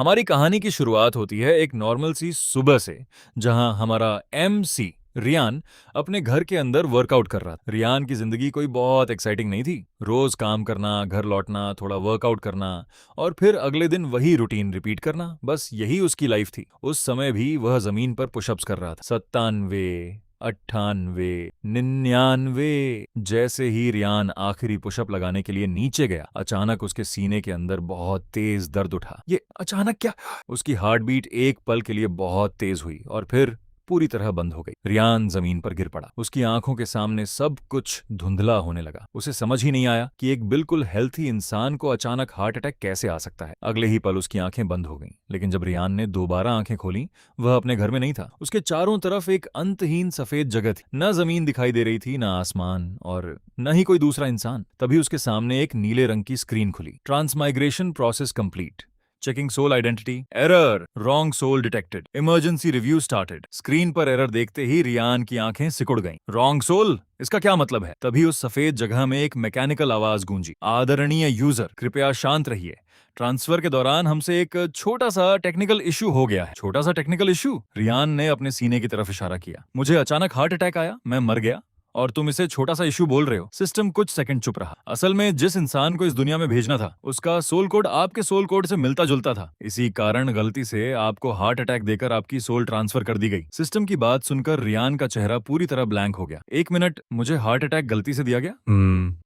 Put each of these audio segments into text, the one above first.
हमारी कहानी की शुरुआत होती है एक नॉर्मल सी सुबह से, जहां हमारा एमसी रियान अपने घर के अंदर वर्कआउट कर रहा था। रियान की जिंदगी कोई बहुत एक्साइटिंग नहीं थी। रोज काम करना, घर लौटना, थोड़ा वर्कआउट करना और फिर अगले दिन वही रूटीन रिपीट करना, बस यही उसकी लाइफ थी। उस समय भी वह जमीन पर पुशअप्स कर रहा था। 97, 98, 99। जैसे ही रियान आखिरी पुशअप लगाने के लिए नीचे गया, अचानक उसके सीने के अंदर बहुत तेज दर्द उठा। ये अचानक क्या? उसकी हार्ट बीट एक पल के लिए बहुत तेज हुई और फिर पूरी तरह बंद हो गई। रियान जमीन पर गिर पड़ा। उसकी आंखों के सामने सब कुछ धुंधला होने लगा। उसे समझ ही नहीं आया कि एक बिल्कुल हेल्थी इंसान को अचानक हार्ट अटैक कैसे आ सकता है। अगले ही पल उसकी आंखें बंद हो गईं। लेकिन जब रियान ने दोबारा आंखें खोली, वह अपने घर में नहीं था। उसके चारों तरफ एक अंतहीन सफेद जगह थी। न जमीन दिखाई दे रही थी, न आसमान, और न ही कोई दूसरा इंसान। तभी उसके सामने एक नीले रंग की स्क्रीन खुली। Transmigration process complete. Checking soul identity. Error, wrong soul detected. Emergency review started. Screen पर एरर देखते ही रियान की आंखें सिकुड़ गईं। रॉन्ग सोल, इसका क्या मतलब है? तभी उस सफेद जगह में एक मैकेनिकल आवाज गूंजी। आदरणीय यूजर, कृपया शांत रहिए। ट्रांसफर के दौरान हमसे एक छोटा सा टेक्निकल इशू हो गया है। छोटा सा टेक्निकल इशू? रियान ने अपने सीने की तरफ इशारा किया। मुझे अचानक हार्ट अटैक आया, मैं मर गया, और तुम इसे छोटा सा इशू बोल रहे हो। सिस्टम कुछ सेकंड चुप रहा। असल में जिस इंसान को इस दुनिया में भेजना था, उसका सोल कोड आपके सोल कोड से मिलता जुलता था। इसी कारण गलती से आपको हार्ट अटैक देकर आपकी सोल ट्रांसफर कर दी गई। सिस्टम की बात सुनकर रियान का चेहरा पूरी तरह ब्लैंक हो गया। एक मिनट, मुझे हार्ट अटैक गलती से दिया गया?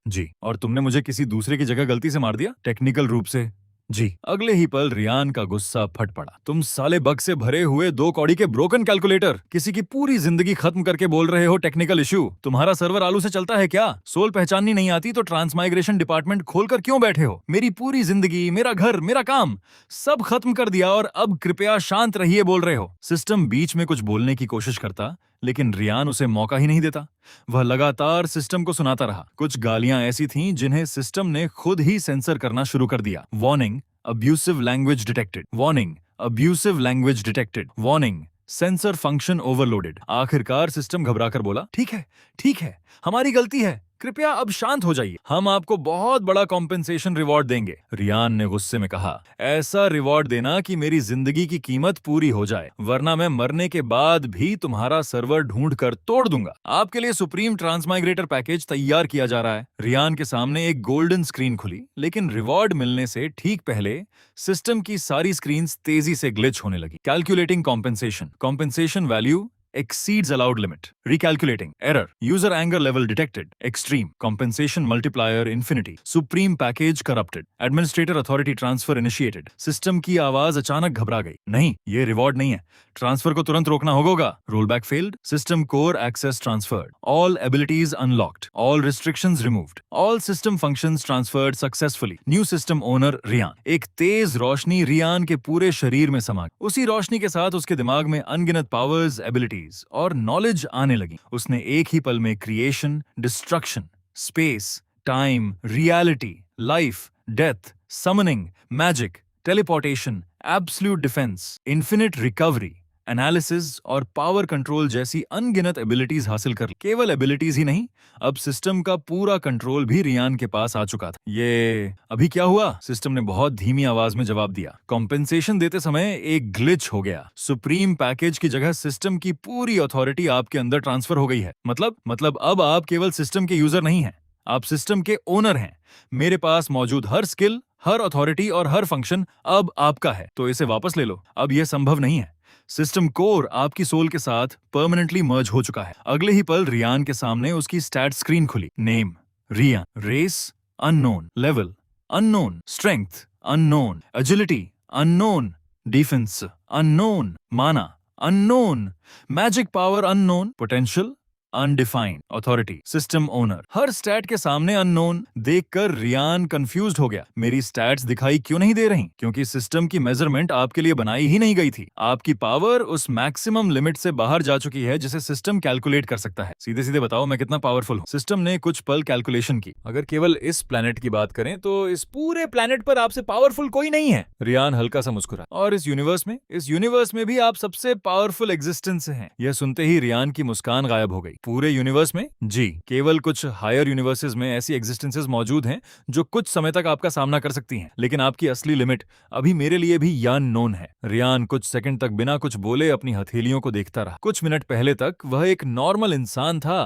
जी। और तुमने मुझे किसी दूसरे की जगह गलती से मार दिया? टेक्निकल रूप से जी। अगले ही पल रियान का गुस्सा फट पड़ा। तुम साले बग से भरे हुए 2 कौड़ी के ब्रोकन कैलकुलेटर, किसी की पूरी जिंदगी खत्म करके बोल रहे हो टेक्निकल इशू? तुम्हारा सर्वर आलू से चलता है क्या? सोल पहचाननी नहीं आती तो ट्रांसमाइग्रेशन डिपार्टमेंट खोलकर क्यों बैठे हो? मेरी पूरी जिंदगी, मेरा घर, मेरा काम, सब खत्म कर दिया और अब कृपया शांत रहिए बोल रहे हो। सिस्टम बीच में कुछ बोलने की कोशिश करता, लेकिन रियान उसे मौका ही नहीं देता। वह लगातार सिस्टम को सुनाता रहा। कुछ गालियां ऐसी थीं जिन्हें सिस्टम ने खुद ही सेंसर करना शुरू कर दिया। Warning, abusive language detected. Warning, abusive language detected. Warning, sensor function overloaded. आखिरकार सिस्टम घबराकर बोला, ठीक है, ठीक है, हमारी गलती है, कृपया अब शांत हो जाइए, हम आपको बहुत बड़ा कॉम्पेंसेशन रिवॉर्ड देंगे। रियान ने गुस्से में कहा, ऐसा रिवॉर्ड देना कि मेरी जिंदगी की कीमत पूरी हो जाए, वरना मैं मरने के बाद भी तुम्हारा सर्वर ढूंढ कर तोड़ दूंगा। आपके लिए सुप्रीम ट्रांसमाइग्रेटर पैकेज तैयार किया जा रहा है। रियान के सामने एक गोल्डन स्क्रीन खुली, लेकिन रिवॉर्ड मिलने से ठीक पहले सिस्टम की सारी स्क्रीन्स तेजी से ग्लिच होने लगी। Calculating compensation. Compensation value exceeds allowed limit. Recalculating. Error. User anger level detected. Extreme. Compensation multiplier infinity. Supreme package corrupted. Administrator authority transfer initiated. System की आवाज अचानक घबरा गई। नहीं, ये रिवॉर्ड नहीं है। ट्रांसफर को तुरंत रोकना होगा। Rollback failed. System core access transferred. All abilities unlocked. All restrictions removed. All system functions transferred successfully. New system owner Riyan. एक तेज रोशनी रियान के पूरे शरीर में समा गई। उसी रोशनी के साथ उसके दिमाग में अनगिनत पावर्स, एबिलिटीज और नॉलेज आने लगी। उसने एक ही पल में creation, destruction, space, time, reality, life, death, summoning, magic, teleportation, absolute defence, infinite recovery, analysis और पावर कंट्रोल जैसी अनगिनत एबिलिटीज हासिल कर ली। केवल एबिलिटीज ही नहीं, अब सिस्टम का पूरा कंट्रोल भी रियान के पास आ चुका था। ये अभी क्या हुआ? सिस्टम ने बहुत धीमी आवाज में जवाब दिया। कॉम्पेंसेशन देते समय एक ग्लिच हो गया। सुप्रीम पैकेज की जगह सिस्टम की पूरी अथॉरिटी आपके अंदर ट्रांसफर हो गई है। मतलब अब आप केवल सिस्टम के यूजर नहीं हैं, आप सिस्टम के ओनर हैं। मेरे पास मौजूद हर स्किल, हर अथॉरिटी और हर फंक्शन अब आपका है, तो इसे वापस ले लो। अब यह संभव नहीं है। सिस्टम कोर आपकी सोल के साथ परमानेंटली मर्ज हो चुका है। अगले ही पल रियान के सामने उसकी स्टैट स्क्रीन खुली। Name Ryan, race unknown, level unknown, strength unknown, agility unknown, defence unknown, mana unknown, magic power unknown, potential undefined, authority system owner. हर स्टैट के सामने अननोन देखकर रियान कंफ्यूज्ड हो गया। मेरी स्टैट्स दिखाई क्यों नहीं दे रही? क्योंकि सिस्टम की मेजरमेंट आपके लिए बनाई ही नहीं गई थी। आपकी पावर उस मैक्सिमम लिमिट से बाहर जा चुकी है जिसे सिस्टम कैलकुलेट कर सकता है। सीधे सीधे बताओ, मैं कितना पावरफुल हूँ? सिस्टम ने कुछ पल कैलकुलेशन की। अगर केवल इस प्लेनेट की बात करें तो इस पूरे प्लेनेट पर आपसे पावरफुल कोई नहीं है। रियान हल्का सा मुस्कुरा। और इस यूनिवर्स में भी आप सबसे पावरफुल एग्जिस्टेंस हैं। यह सुनते ही रियान की मुस्कान गायब हो गई। पूरे यूनिवर्स में? जी, केवल कुछ हायर यूनिवर्सेस में ऐसी एग्जिस्टेंसेस मौजूद हैं जो कुछ समय तक आपका सामना कर सकती हैं, लेकिन आपकी असली लिमिट अभी मेरे लिए भी अननोन है। रियान कुछ सेकंड तक बिना कुछ बोले अपनी हथेलियों को देखता रहा। कुछ मिनट पहले तक वह एक नॉर्मल इंसान था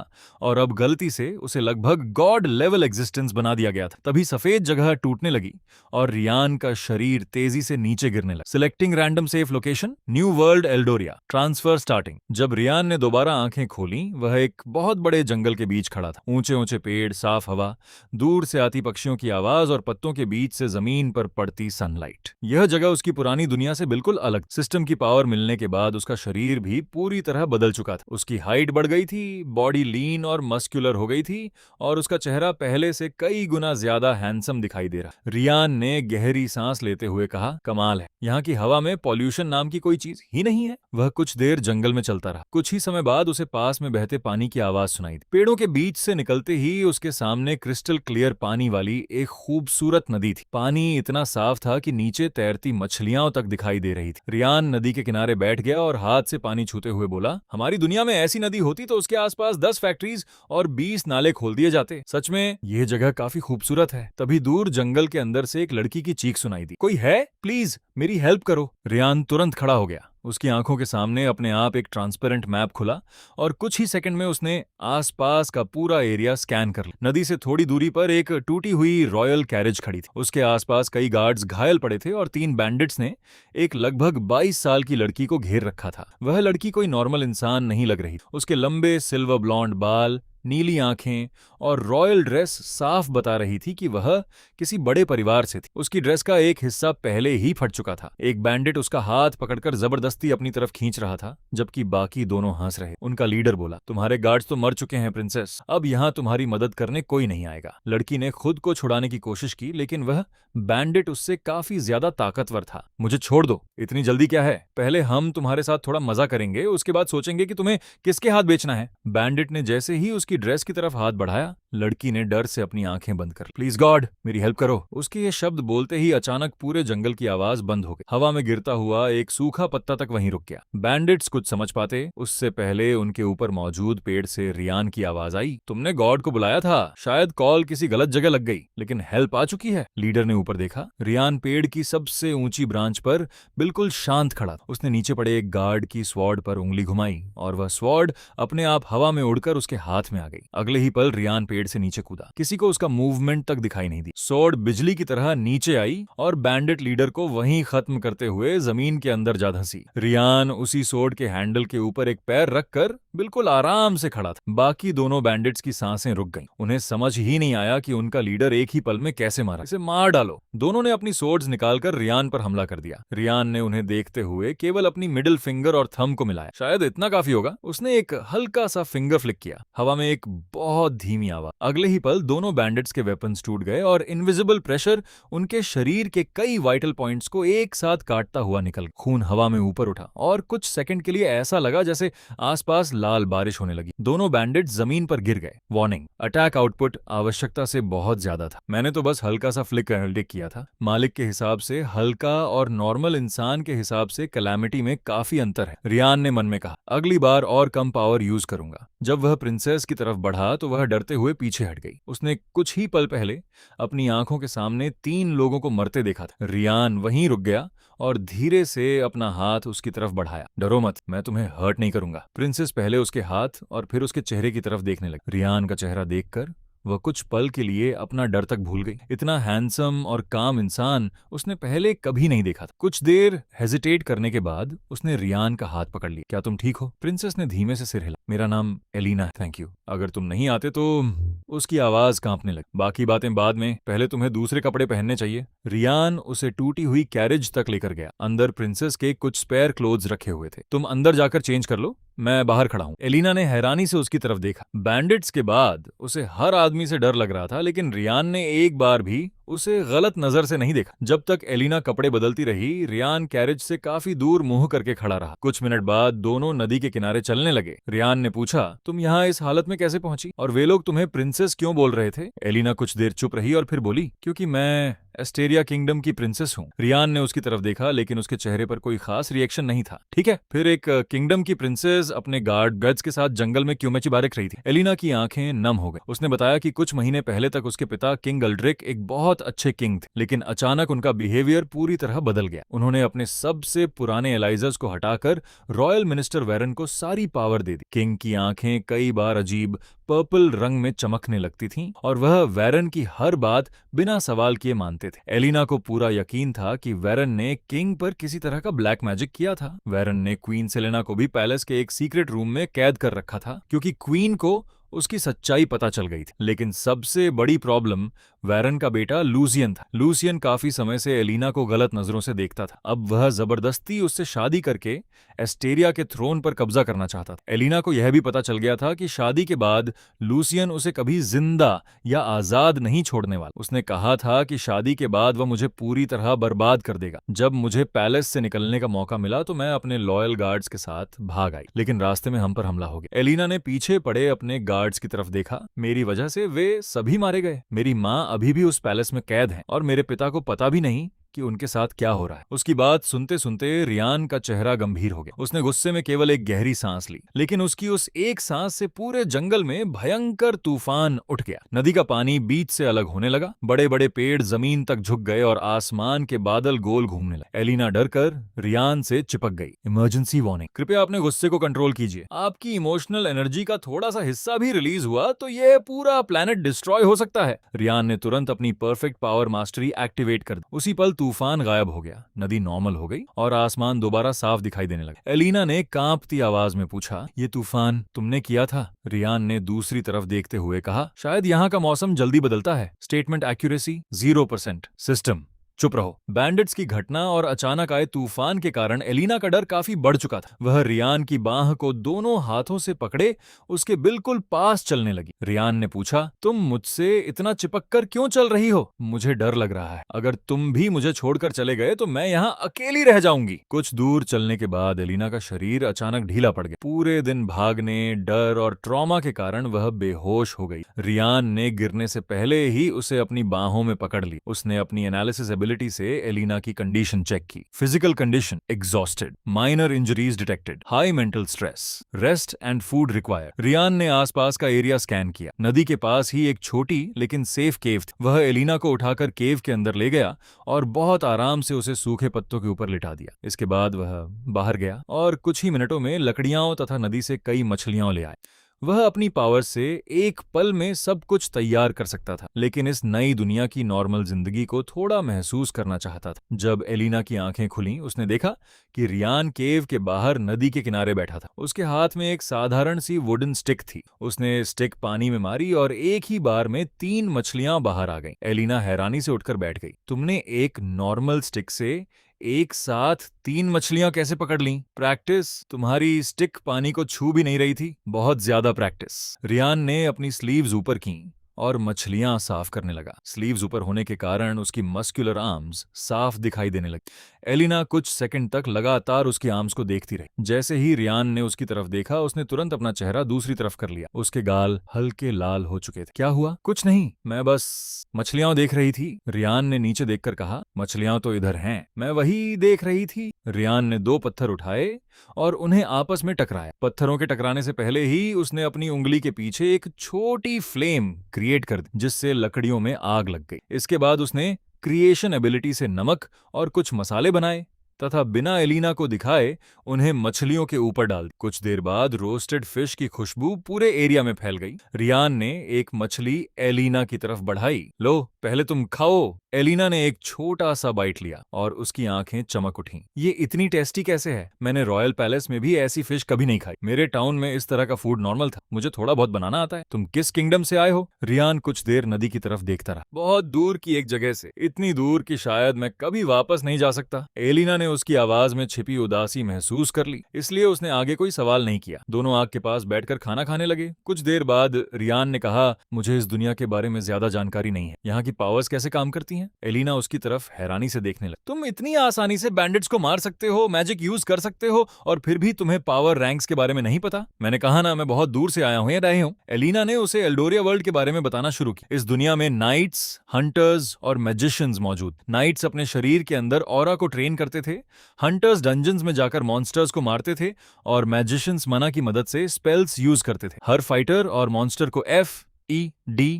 और अब गलती से उसे लगभग गॉड लेवल एग्जिस्टेंस बना दिया गया था। तभी सफेद जगह टूटने लगी और रियान का शरीर तेजी से नीचे गिरने लगा। Selecting random safe location, new world Eldoria, transfer starting. जब रियान ने दोबारा आंखें खोली, वह एक बहुत बड़े जंगल के बीच खड़ा था। ऊंचे ऊंचे पेड़, साफ हवा, दूर से आती पक्षियों की आवाज और पत्तों के बीच से जमीन पर पड़ती सनलाइट। यह जगह उसकी पुरानी दुनिया से बिल्कुल अलग। सिस्टम की पावर मिलने के बाद उसका शरीर भी पूरी तरह बदल चुका था। उसकी हाइट बढ़ गई थी, बॉडी लीन और मस्कुलर हो गई थी और उसका चेहरा पहले से कई गुना ज्यादा हैंडसम दिखाई दे रहा। रियान ने गहरी सांस लेते हुए कहा, कमाल है, यहाँ की हवा में पॉल्यूशन नाम की कोई चीज ही नहीं है। वह कुछ देर जंगल में चलता रहा। कुछ ही समय बाद उसे पास में बहते पानी की आवाज सुनाई दी। पेड़ों के बीच से निकलते ही उसके सामने क्रिस्टल क्लियर पानी वाली एक खूबसूरत नदी थी। पानी इतना साफ था कि नीचे तैरती मछलियां तक दिखाई दे रही थी। रियान नदी के किनारे बैठ गया और हाथ से पानी छूते हुए बोला, हमारी दुनिया में ऐसी नदी होती तो उसके आसपास 10 फैक्ट्रीज और 20 नाले खोल दिए जाते। सच में यह जगह काफी खूबसूरत है। तभी दूर जंगल के अंदर से एक लड़की की चीख सुनाई दी, कोई है? प्लीज मेरी हेल्प करो। रियान तुरंत खड़ा हो गया। उसकी आंखों के सामने अपने आप एक ट्रांसपेरेंट मैप खुला और कुछ ही सेकंड में उसने आसपास का पूरा एरिया स्कैन कर लिया। नदी से थोड़ी दूरी पर एक टूटी हुई रॉयल कैरेज खड़ी थी। उसके आसपास कई गार्ड्स घायल पड़े थे और 3 बैंडिट्स ने एक लगभग 22 साल की लड़की को घेर रखा था। वह लड़की कोई नॉर्मल इंसान नहीं लग रही। उसके लंबे सिल्वर ब्लॉन्ड बाल, नीली आंखें और रॉयल ड्रेस साफ बता रही थी कि वह किसी बड़े परिवार से थी। उसकी ड्रेस का एक हिस्सा पहले ही फट चुका था। एक बैंडिट उसका हाथ पकड़कर जबरदस्ती अपनी तरफ खींच रहा था, जबकि बाकी दोनों हंस रहे। उनका लीडर बोला, तुम्हारे गार्ड्स तो मर चुके हैं प्रिंसेस, अब यहाँ तुम्हारी मदद करने कोई नहीं आएगा। लड़की ने खुद को छुड़ाने की कोशिश की, लेकिन वह बैंडिट उससे काफी ज्यादा ताकतवर था। मुझे छोड़ दो, इतनी जल्दी क्या है? पहले हम तुम्हारे साथ थोड़ा मजा करेंगे, उसके बाद सोचेंगे कि तुम्हें किसके हाथ बेचना है। बैंडिट ने जैसे ही उसकी ड्रेस की तरफ हाथ बढ़ाया, लड़की ने डर से अपनी आंखें बंद कर ली। प्लीज गॉड मेरी हेल्प करो। उसके ये शब्द बोलते ही अचानक पूरे जंगल की आवाज बंद हो गई। हवा में गिरता हुआ एक सूखा पत्ता तक वहीं रुक गया। बैंडिट्स कुछ समझ पाते उससे पहले उनके ऊपर मौजूद पेड़ से रियान की आवाज आई, तुमने गॉड को बुलाया था, शायद कॉल किसी गलत जगह लग गई, लेकिन हेल्प आ चुकी है। लीडर ने ऊपर देखा। रियान पेड़ की सबसे ऊंची ब्रांच पर बिल्कुल शांत खड़ा। उसने नीचे पड़े एक गार्ड की स्वॉर्ड पर उंगली घुमाई और वह स्वॉर्ड अपने आप हवा में उड़कर उसके हाथ में आ गई। अगले ही पल रियान पेड़ से नीचे कूदा। किसी को उसका मूवमेंट तक दिखाई नहीं दी। स्वॉर्ड बिजली की तरह नीचे आई और बैंडिट लीडर को वहीं खत्म करते हुए जमीन के अंदर जा धंसी। रियान उसी स्वॉर्ड के हैंडल के ऊपर एक पैर रखकर बिल्कुल आराम से खड़ा था। बाकी दोनों बैंडिट्स की सांसें रुक गईं। उन्हें समझ ही नहीं आया कि उनका लीडर एक ही पल में कैसे मारा। इसे मार डालो। दोनों ने अपनी स्वॉर्ड्स निकालकर रियान पर हमला कर दिया। रियान ने उन्हें देखते हुए केवल अपनी मिडिल फिंगर और थंब को मिलाया। शायद इतना काफी होगा। उसने एक हल्का सा फिंगर फ्लिक किया। हवा में एक बहुत धीमी आवाज। अगले ही पल दोनों बैंडिट्स के वेपन्स टूट गए और इनविजिबल प्रेशर उनके शरीर के कई वाइटल पॉइंट्स को एक साथ काटता हुआ निकल। खून हवा में ऊपर उठा और कुछ सेकंड के लिए ऐसा लगा जैसे आसपास लाल बारिश होने लगी। दोनों बैंडिट्स जमीन पर गिर गए। वार्निंग, अटैक आउटपुट आवश्यकता से बहुत ज्यादा था। मैंने तो बस हल्का सा फ्लिक किया था। मालिक के हिसाब से हल्का और नॉर्मल इंसान के हिसाब से कैलामिटी में काफी अंतर है। रियान ने मन में कहा, अगली बार और कम पावर यूज करूंगा। जब वह प्रिंसेस की तरफ बढ़ा तो वह डरते हुए पीछे हट गई। उसने कुछ ही पल पहले अपनी आंखों के सामने 3 लोगों को मरते देखा था। रियान वहीं रुक गया और धीरे से अपना हाथ उसकी तरफ बढ़ाया। डरो मत, मैं तुम्हें हर्ट नहीं करूंगा। प्रिंसेस पहले उसके हाथ और फिर उसके चेहरे की तरफ देखने लगी। रियान का चेहरा देखकर वह कुछ पल के लिए अपना डर तक भूल गई। इतना हैंडसम और काम इंसान उसने पहले कभी नहीं देखा था। कुछ देर हेजिटेट करने के बाद उसने रियान का हाथ पकड़ लिया। क्या तुम ठीक हो? प्रिंसेस ने धीमे से सिर हिला। मेरा नाम एलिना है, थैंक यू। अगर तुम नहीं आते तो। उसकी आवाज कांपने लगी। बाकी बातें बाद में, पहले तुम्हें दूसरे कपड़े पहनने चाहिए। रियान उसे टूटी हुई कैरेज तक लेकर गया। अंदर प्रिंसेस के कुछ स्पेयर क्लोथ्स रखे हुए थे। तुम अंदर जाकर चेंज कर लो, मैं बाहर खड़ा हूं। एलिना ने हैरानी से उसकी तरफ देखा। बैंडिट्स के बाद उसे हर आदमी से डर लग रहा था, लेकिन रियान ने एक बार भी उसे गलत नजर से नहीं देखा। जब तक एलिना कपड़े बदलती रही, रियान कैरेज से काफी दूर मुंह करके खड़ा रहा। कुछ मिनट बाद दोनों नदी के किनारे चलने लगे। रियान ने पूछा, तुम यहाँ इस हालत में कैसे पहुंची, और वे लोग तुम्हें प्रिंसेस क्यों बोल रहे थे? एलिना कुछ देर चुप रही और फिर बोली, क्योंकि मैं एस्टेरिया किंगडम की प्रिंसेस हूँ। रियान ने उसकी तरफ देखा, लेकिन उसके चेहरे पर कोई खास रिएक्शन नहीं था। ठीक है, फिर एक किंगडम की प्रिंसेस अपने गार्ड्स के साथ जंगल में क्यों चिबारक रही थी? एलिना की आंखें नम हो गई। उसने बताया कि कुछ महीने पहले तक उसके पिता किंग अल्ड्रिक एक बहुत अच्छे किंग थे, लेकिन अचानक उनका बिहेवियर पूरी तरह बदल गया। उन्होंने अपने सबसे पुराने एलाइजर्स को हटाकर रॉयल मिनिस्टर वेरन को सारी पावर दे दी। किंग की आंखें कई बार अजीब पर्पल रंग में चमकने लगती थीं और वह वेरन की हर बात बिना सवाल किए मानते थे। एलिना को पूरा यकीन था कि वेरन ने किंग पर किसी तरह का ब्लैक मैजिक किया था। वेरन ने क्वीन सेलेना को भी पैलेस के एक सीक्रेट रूम में कैद कर रखा था, क्योंकि क्वीन को उसकी सच्चाई पता चल गई थी। लेकिन सबसे बड़ी प्रॉब्लम वेरन का बेटा लूसियन था। लूसियन काफी समय से एलिना को गलत नजरों से देखता था। अब वह जबरदस्ती उससे शादी करके एस्टेरिया के थ्रोन पर कब्जा करना चाहता था। एलिना को यह भी पता चल गया था कि शादी के बाद लूसियन उसे कभी जिंदा या आजाद नहीं छोड़ने वाला। उसने कहा था कि शादी के बाद वह मुझे पूरी तरह बर्बाद कर देगा। जब मुझे पैलेस से निकलने का मौका मिला तो मैं अपने लॉयल गार्ड्स के साथ भाग आई, लेकिन रास्ते में हम पर हमला हो गया। एलिना ने पीछे पड़े अपने गार्ड्स की तरफ देखा। मेरी वजह से वे सभी मारे गए। मेरी माँ अभी भी उस पैलेस में कैद है और मेरे पिता को पता भी नहीं कि उनके साथ क्या हो रहा है। उसकी बात सुनते सुनते रियान का चेहरा गंभीर हो गया। उसने गुस्से में केवल एक गहरी सांस ली, लेकिन उसकी उस एक सांस से पूरे जंगल में भयंकर तूफान उठ गया। नदी का पानी बीच से अलग होने लगा, बड़े बड़े पेड़ जमीन तक झुक गए और आसमान के बादल गोल घूमने लगे। एलिना डरकर रियान से चिपक गई। इमरजेंसी वार्निंग, कृपया अपने गुस्से को कंट्रोल कीजिए। आपकी इमोशनल एनर्जी का थोड़ा सा हिस्सा भी रिलीज हुआ तो यह पूरा प्लेनेट डिस्ट्रॉय हो सकता है। रियान ने तुरंत अपनी परफेक्ट पावर मास्टरी एक्टिवेट कर दी। उसी पल तूफान गायब हो गया, नदी नॉर्मल हो गई और आसमान दोबारा साफ दिखाई देने लगा। एलिना ने कांपती आवाज में पूछा, ये तूफान तुमने किया था? रियान ने दूसरी तरफ देखते हुए कहा, शायद यहाँ का मौसम जल्दी बदलता है। Statement accuracy 0%। सिस्टम चुप रहो। बैंडिट्स की घटना और अचानक आए तूफान के कारण एलिना का डर काफी बढ़ चुका था। वह रियान की बाह को दोनों हाथों से पकड़े उसके बिल्कुल पास चलने लगी। रियान ने पूछा, तुम मुझसे इतना चिपककर क्यों चल रही हो? मुझे डर लग रहा है। अगर तुम भी मुझे छोड़कर चले गए तो मैं यहाँ अकेली रह जाऊंगी। कुछ दूर चलने के बाद एलिना का शरीर अचानक ढीला पड़ गया। पूरे दिन भागने, डर और ट्रॉमा के कारण वह बेहोश हो गई। रियान ने गिरने से पहले ही उसे अपनी बाहों में पकड़ ली। उसने अपनी एनालिसिस से एलिना की कंडीशन चेक की। Physical condition exhausted, minor injuries detected, high mental stress, rest and food required. Riyan ने आसपास का एरिया स्कैन किया। नदी के पास ही एक छोटी लेकिन सेफ केव थी। वह एलिना को उठाकर केव के अंदर ले गया और बहुत आराम से उसे सूखे पत्तों के ऊपर लिटा दिया। इसके बाद वह बाहर गया और कुछ ही मिनटों में लकड़ियां तथा नदी से कई मछलियां ले आए। वह अपनी पावर से एक पल में सब कुछ तैयार कर सकता था, लेकिन इस नई दुनिया की नॉर्मल जिंदगी को थोड़ा महसूस करना चाहता था। जब एलिना की आंखें खुलीं, उसने देखा कि रियान केव के बाहर नदी के किनारे बैठा था। उसके हाथ में एक साधारण सी वुडन स्टिक थी। उसने स्टिक पानी में मारी और एक ही बार में 3 मछलियां बाहर आ गईं। एलिना हैरानी से उठकर बैठ गई। तुमने एक नॉर्मल स्टिक से एक साथ 3 मछलियां कैसे पकड़ लीं? प्रैक्टिस? तुम्हारी स्टिक पानी को छू भी नहीं रही थी। बहुत ज्यादा प्रैक्टिस। रियान ने अपनी स्लीव्स ऊपर की और मछलियां साफ करने लगा। स्लीव्स ऊपर होने के कारण उसकी मस्कुलर आर्म्स साफ दिखाई देने लगी। एलिना कुछ सेकंड तक लगातार उसकी आर्म्स को देखती रही। जैसे ही रियान ने उसकी तरफ देखा, उसने तुरंत अपना चेहरा दूसरी तरफ कर लिया। उसके गाल हल्के लाल हो चुके थे। क्या हुआ? कुछ नहीं, मैं बस मछलियां देख रही थी। रियान ने नीचे देखकर कहा, मछलियां तो इधर हैं, मैं वही देख रही थी। रियान ने 2 पत्थर उठाए और उन्हें आपस में टकराया। पत्थरों के टकराने से पहले ही उसने अपनी उंगली के पीछे एक छोटी फ्लेम क्रिएट कर दी, जिससे लकड़ियों में आग लग गई। इसके बाद उसने क्रिएशन एबिलिटी से नमक और कुछ मसाले बनाए तथा बिना एलिना को दिखाए उन्हें मछलियों के ऊपर डाल दी। कुछ देर बाद रोस्टेड फिश की खुशबू पूरे एरिया में फैल गई। रियान ने एक मछली एलिना की तरफ बढ़ाई। लो, पहले तुम खाओ। एलिना ने एक छोटा सा बाइट लिया और उसकी आंखें चमक उठीं। ये इतनी टेस्टी कैसे है? मैंने रॉयल पैलेस में भी ऐसी फिश कभी नहीं खाई। मेरे टाउन में इस तरह का फूड नॉर्मल था। मुझे थोड़ा बहुत बनाना आता है। तुम किस किंगडम से आए हो? रियान कुछ देर नदी की तरफ देखता रहा। बहुत दूर की एक जगह से, इतनी दूर कि शायद मैं कभी वापस नहीं जा सकता। एलिना ने उसकी आवाज में छिपी उदासी महसूस कर ली, इसलिए उसने आगे कोई सवाल नहीं किया। दोनों आग के पास बैठकर खाना खाने लगे। कुछ देर बाद रियान ने कहा, मुझे इस दुनिया के बारे में ज्यादा जानकारी नहीं है। यहाँ की की पावर्स कैसे काम करती हैं? एलिना उसकी तरफ हैरानी से देखने लगी। तुम इतनी आसानी से बैंडिट्स को मार सकते हो, मैजिक यूज कर सकते हो, और फिर भी तुम्हें पावर रैंक्स के बारे में नहीं पता? मैंने कहा ना, मैं बहुत दूर से आया हूं या रहे हूं। एलिना ने उसे एल्डोरिया वर्ल्ड के बारे में बताना शुरू किया। इस दुनिया में नाइट्स, हंटर्स और मैजिशियंस मौजूद। नाइट्स अपने शरीर के अंदर ऑरा को ट्रेन करते थे, हंटर्स डंजन्स में जाकर मॉन्स्टर्स को मारते थे, और मैजिशियंस मना की मदद से स्पेल्स यूज करते थे। हर फाइटर और मॉन्स्टर को FEDCBA,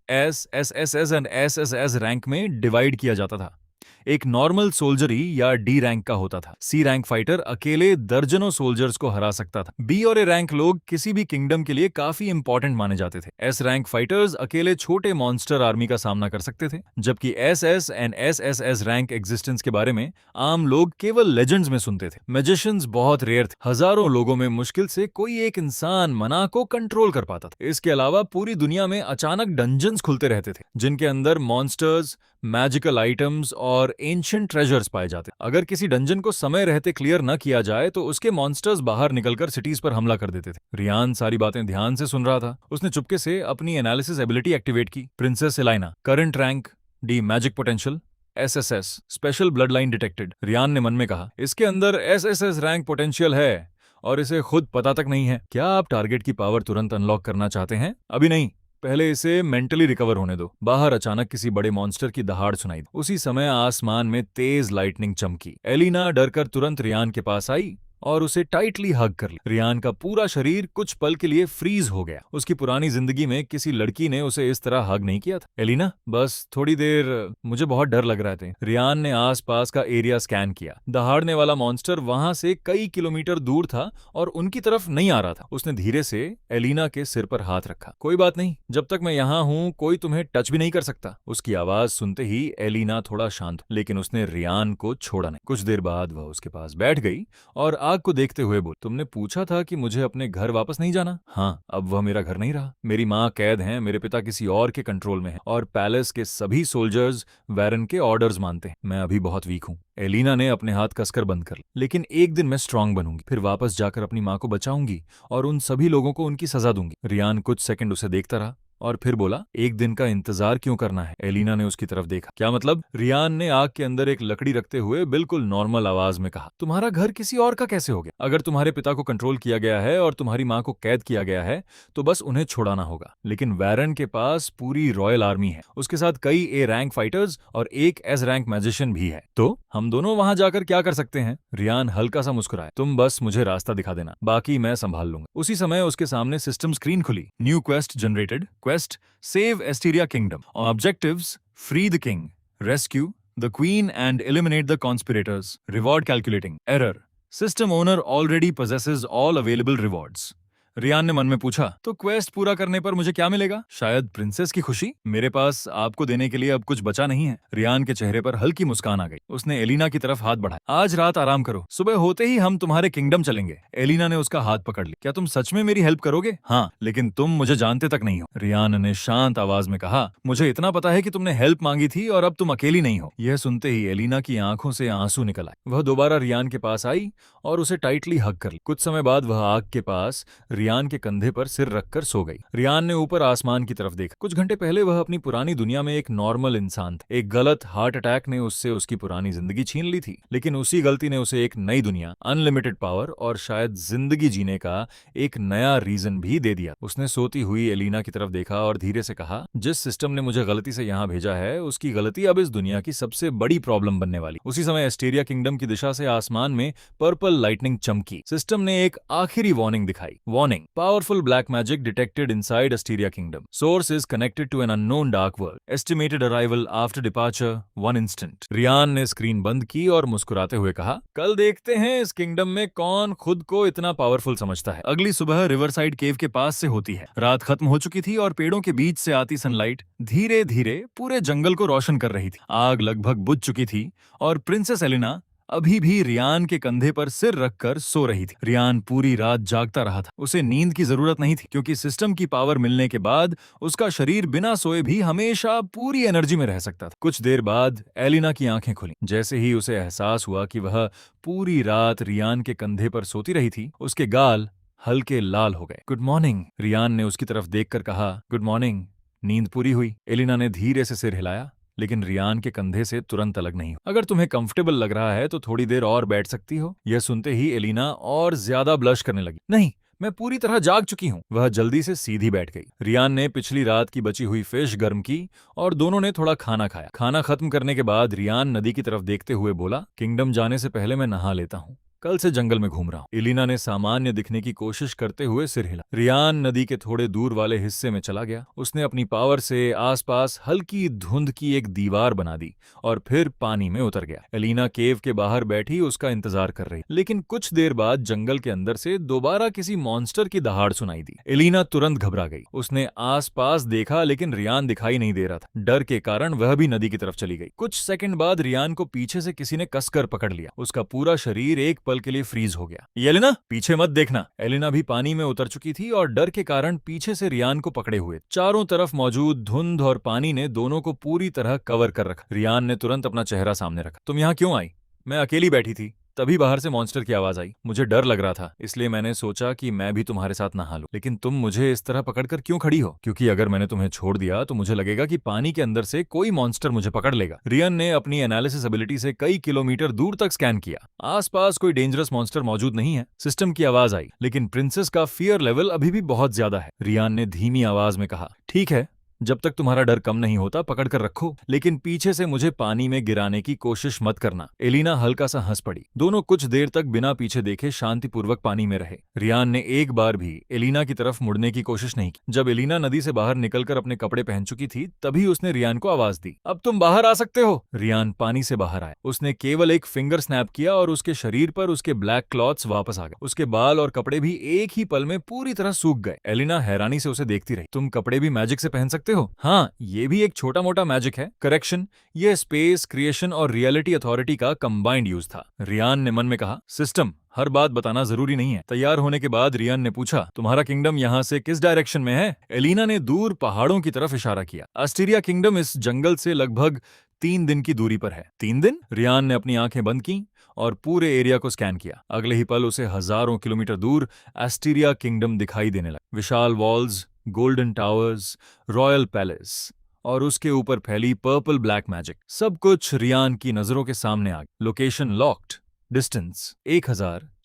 SSSS and SSS rank में डिवाइड किया जाता था। एक नॉर्मल सोल्जरी या डी रैंक का होता था। सी रैंक फाइटर अकेले दर्जनों सोल्जर्स को हरा सकता था। बी और ए रैंक लोग किसी भी किंगडम के लिए काफी इंपॉर्टेंट माने जाते थे। एस रैंक फाइटर्स अकेले छोटे मॉन्स्टर आर्मी का सामना कर सकते थे, जबकि SS and SSS rank existence के बारे में आम लोग केवल लेजेंड्स में सुनते थे। मैजिशियंस बहुत रेयर थे। हजारों लोगों में मुश्किल से कोई एक इंसान मना को कंट्रोल कर पाता था। इसके अलावा पूरी दुनिया में अचानक डंजन्स खुलते रहते थे, जिनके अंदर मॉन्स्टर्स, मैजिकल आइटम्स और एंशिएंट ट्रेजर्स पाए जाते। अगर किसी डंजन को समय रहते क्लियर न किया जाए तो उसके मॉन्स्टर्स बाहर निकलकर सिटीज पर हमला कर देते थे। रियान सारी बातें ध्यान से सुन रहा था। उसने चुपके से अपनी एनालिसिस एबिलिटी एक्टिवेट की। Princess Elaina, current rank D, magic potential SSS, special blood line detected. Ryan ने मन में कहा, इसके अंदर SSS रैंक पोटेंशियल है और इसे खुद पता तक नहीं है। क्या आप टारगेट की पावर तुरंत अनलॉक करना चाहते हैं? अभी नहीं, पहले इसे मेंटली रिकवर होने दो। बाहर अचानक किसी बड़े मॉन्स्टर की दहाड़ सुनाई दी। उसी समय आसमान में तेज लाइटनिंग चमकी। एलिना डरकर तुरंत रियान के पास आई और उसे टाइटली हग कर लिया। रियान का पूरा शरीर कुछ पल के लिए फ्रीज हो गया। उसकी पुरानी जिंदगी में किसी लड़की ने उसे इस तरह हग नहीं किया था। एलिना, बस थोड़ी देर, मुझे बहुत डर लग रहा था। रियान ने आसपास का एरिया स्कैन किया। दहाड़ने वाला मॉन्स्टर वहां से कई किलोमीटर दूर था और उनकी तरफ नहीं आ रहा था। उसने धीरे से एलिना के सिर पर हाथ रखा। कोई बात नहीं, जब तक मैं यहाँ हूँ कोई तुम्हें टच भी नहीं कर सकता। उसकी आवाज सुनते ही एलिना थोड़ा शांत, लेकिन उसने रियान को छोड़ा नहीं। कुछ देर बाद वह उसके पास बैठ गई और आग को देखते हुए बोली, तुमने पूछा था कि मुझे अपने घर वापस नहीं जाना? हाँ, अब वह मेरा घर नहीं रहा। मेरी माँ कैद हैं, मेरे पिता किसी और के कंट्रोल में हैं, और पैलेस के सभी सोल्जर्स वैरन के ऑर्डर्स मानते हैं। मैं अभी बहुत वीक हूँ। एलिना ने अपने हाथ कसकर बंद कर लिए। लेकिन एक दिन मैं स्ट्रांग बनूंगी, फिर वापस जाकर अपनी माँ को बचाऊंगी और उन सभी लोगों को उनकी सजा दूंगी। रियान कुछ सेकंड उसे देखता रहा और फिर बोला, एक दिन का इंतजार क्यों करना है? एलिना ने उसकी तरफ देखा। क्या मतलब? रियान ने आग के अंदर एक लकड़ी रखते हुए बिल्कुल नॉर्मल आवाज में कहा, तुम्हारा घर किसी और का कैसे हो गया? अगर तुम्हारे पिता को कंट्रोल किया गया है और तुम्हारी माँ को कैद किया गया है तो बस उन्हें छुड़ाना होगा। लेकिन वैरन के पास पूरी रॉयल आर्मी है, उसके साथ कई ए रैंक फाइटर्स और एक एस रैंक मैजिशियन भी है। तो हम दोनों वहां जाकर क्या कर सकते हैं? रियान हल्का सा मुस्कुराया। तुम बस मुझे रास्ता दिखा देना, बाकी मैं संभाल लूंगा। उसी समय उसके सामने सिस्टम स्क्रीन खुली। New quest generated. Quest: Save Asteria Kingdom. Objectives: Free the king, rescue the queen and eliminate the conspirators. Reward calculating. Error: System owner already possesses all available rewards. Riyan ने मन में पूछा, तो क्वेस्ट पूरा करने पर मुझे क्या मिलेगा? शायद प्रिंसेस की खुशी? मेरे पास आपको देने के लिए अब कुछ बचा नहीं है। रियान के चेहरे पर हल्की मुस्कान आ गई। उसने एलिना की तरफ हाथ बढ़ाया। आज रात आराम करो, सुबह होते ही हम तुम्हारे किंगडम चलेंगे। एलिना ने उसका हाथ पकड़ लिया। क्या तुम सच में मेरी हेल्प करोगे? हाँ, लेकिन तुम मुझे जानते तक नहीं हो। रियान ने शांत आवाज में कहा, मुझे इतना पता है कि तुमने हेल्प मांगी थी और अब तुम अकेली नहीं हो। यह सुनते ही एलिना की आंखों से आंसू निकल आए। वह दोबारा रियान के पास आई और उसे टाइटली हग कर ली। कुछ समय बाद वह आग के पास रियान के कंधे पर सिर रखकर सो गई। रियान ने ऊपर आसमान की तरफ देखा। कुछ घंटे पहले वह अपनी पुरानी दुनिया में एक नॉर्मल इंसान था। एक गलत हार्ट अटैक ने उससे उसकी पुरानी जिंदगी छीन ली थी, लेकिन उसी गलती ने उसे एक नई दुनिया, अनलिमिटेड पावर और शायद जिंदगी जीने का एक नया रीजन भी दे दिया। उसने सोती हुई एलिना की तरफ देखा और धीरे से कहा, जिस सिस्टम ने मुझे गलती से यहाँ भेजा है उसकी गलती अब इस दुनिया की सबसे बड़ी प्रॉब्लम बनने वाली। उसी समय एस्टेरिया किंगडम की दिशा से आसमान में पर्पल लाइटनिंग चमकी। सिस्टम ने एक आखिरी वार्निंग दिखाई। Warning: powerful black magic detected inside Asteria Kingdom. Source is connected to an unknown dark world. Estimated arrival after departure 1 instant. Riyan ने स्क्रीन बंद की और मुस्कुराते हुए कहा, कल देखते हैं इस किंगडम में कौन खुद को इतना पावरफुल समझता है। अगली सुबह रिवरसाइड केव के पास से होती है। रात खत्म हो चुकी थी और पेड़ों के बीच से आती सनलाइट धीरे धीरे पूरे जंगल को रोशन कर रही थी। आग लगभग बुझ चुकी थी और प्रिंसेस एलिना अभी भी रियान के कंधे पर सिर रखकर सो रही थी। रियान पूरी रात जागता रहा था। उसे नींद की जरूरत नहीं थी, क्योंकि सिस्टम की पावर मिलने के बाद उसका शरीर बिना सोए भी हमेशा पूरी एनर्जी में रह सकता था। कुछ देर बाद एलिना की आंखें खुली। जैसे ही उसे एहसास हुआ कि वह पूरी रात रियान के कंधे पर सोती रही थी, उसके गाल हल्के लाल हो गए। गुड मॉर्निंग, रियान ने उसकी तरफ देखकर कहा। गुड मॉर्निंग, नींद पूरी हुई। एलिना ने धीरे से सिर हिलाया, लेकिन रियान के कंधे से तुरंत अलग नहीं। अगर तुम्हें कंफर्टेबल लग रहा है तो थोड़ी देर और बैठ सकती हो। यह सुनते ही एलिना और ज्यादा ब्लश करने लगी। नहीं, मैं पूरी तरह जाग चुकी हूँ। वह जल्दी से सीधी बैठ गई। रियान ने पिछली रात की बची हुई फिश गर्म की और दोनों ने थोड़ा खाना खाया। खाना खत्म करने के बाद रियान नदी की तरफ देखते हुए बोला, किंगडम जाने से पहले मैं नहा लेता हूँ। कल से जंगल में घूम रहा हूं। एलिना ने सामान्य दिखने की कोशिश करते हुए सिर हिला। रियान नदी के थोड़े दूर वाले हिस्से में चला गया। उसने अपनी पावर से आसपास हल्की धुंध की एक दीवार बना दी और फिर पानी में उतर गया। एलिना केव के बाहर बैठी उसका इंतजार कर रही, लेकिन कुछ देर बाद जंगल के अंदर से दोबारा किसी मॉन्स्टर की दहाड़ सुनाई दी। एलिना तुरंत घबरा गई। उसने आसपास देखा, लेकिन रियान दिखाई नहीं दे रहा था। डर के कारण वह भी नदी की तरफ चली गई। कुछ सेकंड बाद रियान को पीछे से किसी ने कसकर पकड़ लिया। उसका पूरा शरीर एक पल के लिए फ्रीज हो गया। एलिना, पीछे मत देखना। एलिना भी पानी में उतर चुकी थी और डर के कारण पीछे से रियान को पकड़े हुए। चारों तरफ मौजूद धुंध और पानी ने दोनों को पूरी तरह कवर कर रखा। रियान ने तुरंत अपना चेहरा सामने रखा। तुम यहाँ क्यों आई? मैं अकेली बैठी थी, तभी बाहर से मॉन्स्टर की आवाज आई। मुझे डर लग रहा था, इसलिए मैंने सोचा कि मैं भी तुम्हारे साथ नहा लूं। लेकिन तुम मुझे इस तरह पकड़कर क्यों खड़ी हो? क्योंकि अगर मैंने तुम्हें छोड़ दिया तो मुझे लगेगा कि पानी के अंदर से कोई मॉन्स्टर मुझे पकड़ लेगा। रियन ने अपनी एनालिसिस एबिलिटी से कई किलोमीटर दूर तक स्कैन किया। आसपास कोई डेंजरस मॉन्स्टर मौजूद नहीं है। सिस्टम की आवाज आई, लेकिन प्रिंसेस का फियर लेवल अभी भी बहुत ज्यादा है। रियान ने धीमी आवाज में कहा, ठीक है, जब तक तुम्हारा डर कम नहीं होता पकड़ कर रखो, लेकिन पीछे से मुझे पानी में गिराने की कोशिश मत करना। एलिना हल्का सा हंस पड़ी। दोनों कुछ देर तक बिना पीछे देखे शांतिपूर्वक पानी में रहे। रियान ने एक बार भी एलिना की तरफ मुड़ने की कोशिश नहीं की। जब एलिना नदी से बाहर निकलकर अपने कपड़े पहन चुकी थी, तभी उसने रियान को आवाज दी, अब तुम बाहर आ सकते हो। रियान पानी से बाहर आया। उसने केवल एक फिंगर स्नैप किया और उसके शरीर पर उसके ब्लैक क्लॉथ्स वापस आ गए। उसके बाल और कपड़े भी एक ही पल में पूरी तरह सूख गए। एलिना हैरानी से उसे देखती रही। तुम कपड़े भी मैजिक से पहन सकते हो? हाँ, ये भी एक छोटा मोटा मैजिक है। करेक्शन, ये स्पेस क्रिएशन और रियलिटी अथॉरिटी का कंबाइंड यूज था। रियान ने मन में कहा, सिस्टम, हर बात बताना जरूरी नहीं है। तैयार होने के बाद रियान ने पूछा, तुम्हारा किंगडम यहाँ से किस डायरेक्शन में है? एलिना ने दूर पहाड़ों की तरफ इशारा किया। अस्टीरिया किंगडम इस जंगल से लगभग 3 दिन की दूरी पर है। 3 दिन? रियान ने अपनी आंखें बंद की और पूरे एरिया को स्कैन किया। अगले ही पल उसे हजारों किलोमीटर दूर एस्टीरिया किंगडम दिखाई देने लगा। विशाल walls, golden towers, royal palace और उसके ऊपर फैली पर्पल ब्लैक मैजिक, सब कुछ रियान की नजरों के सामने आ गया। Location locked, distance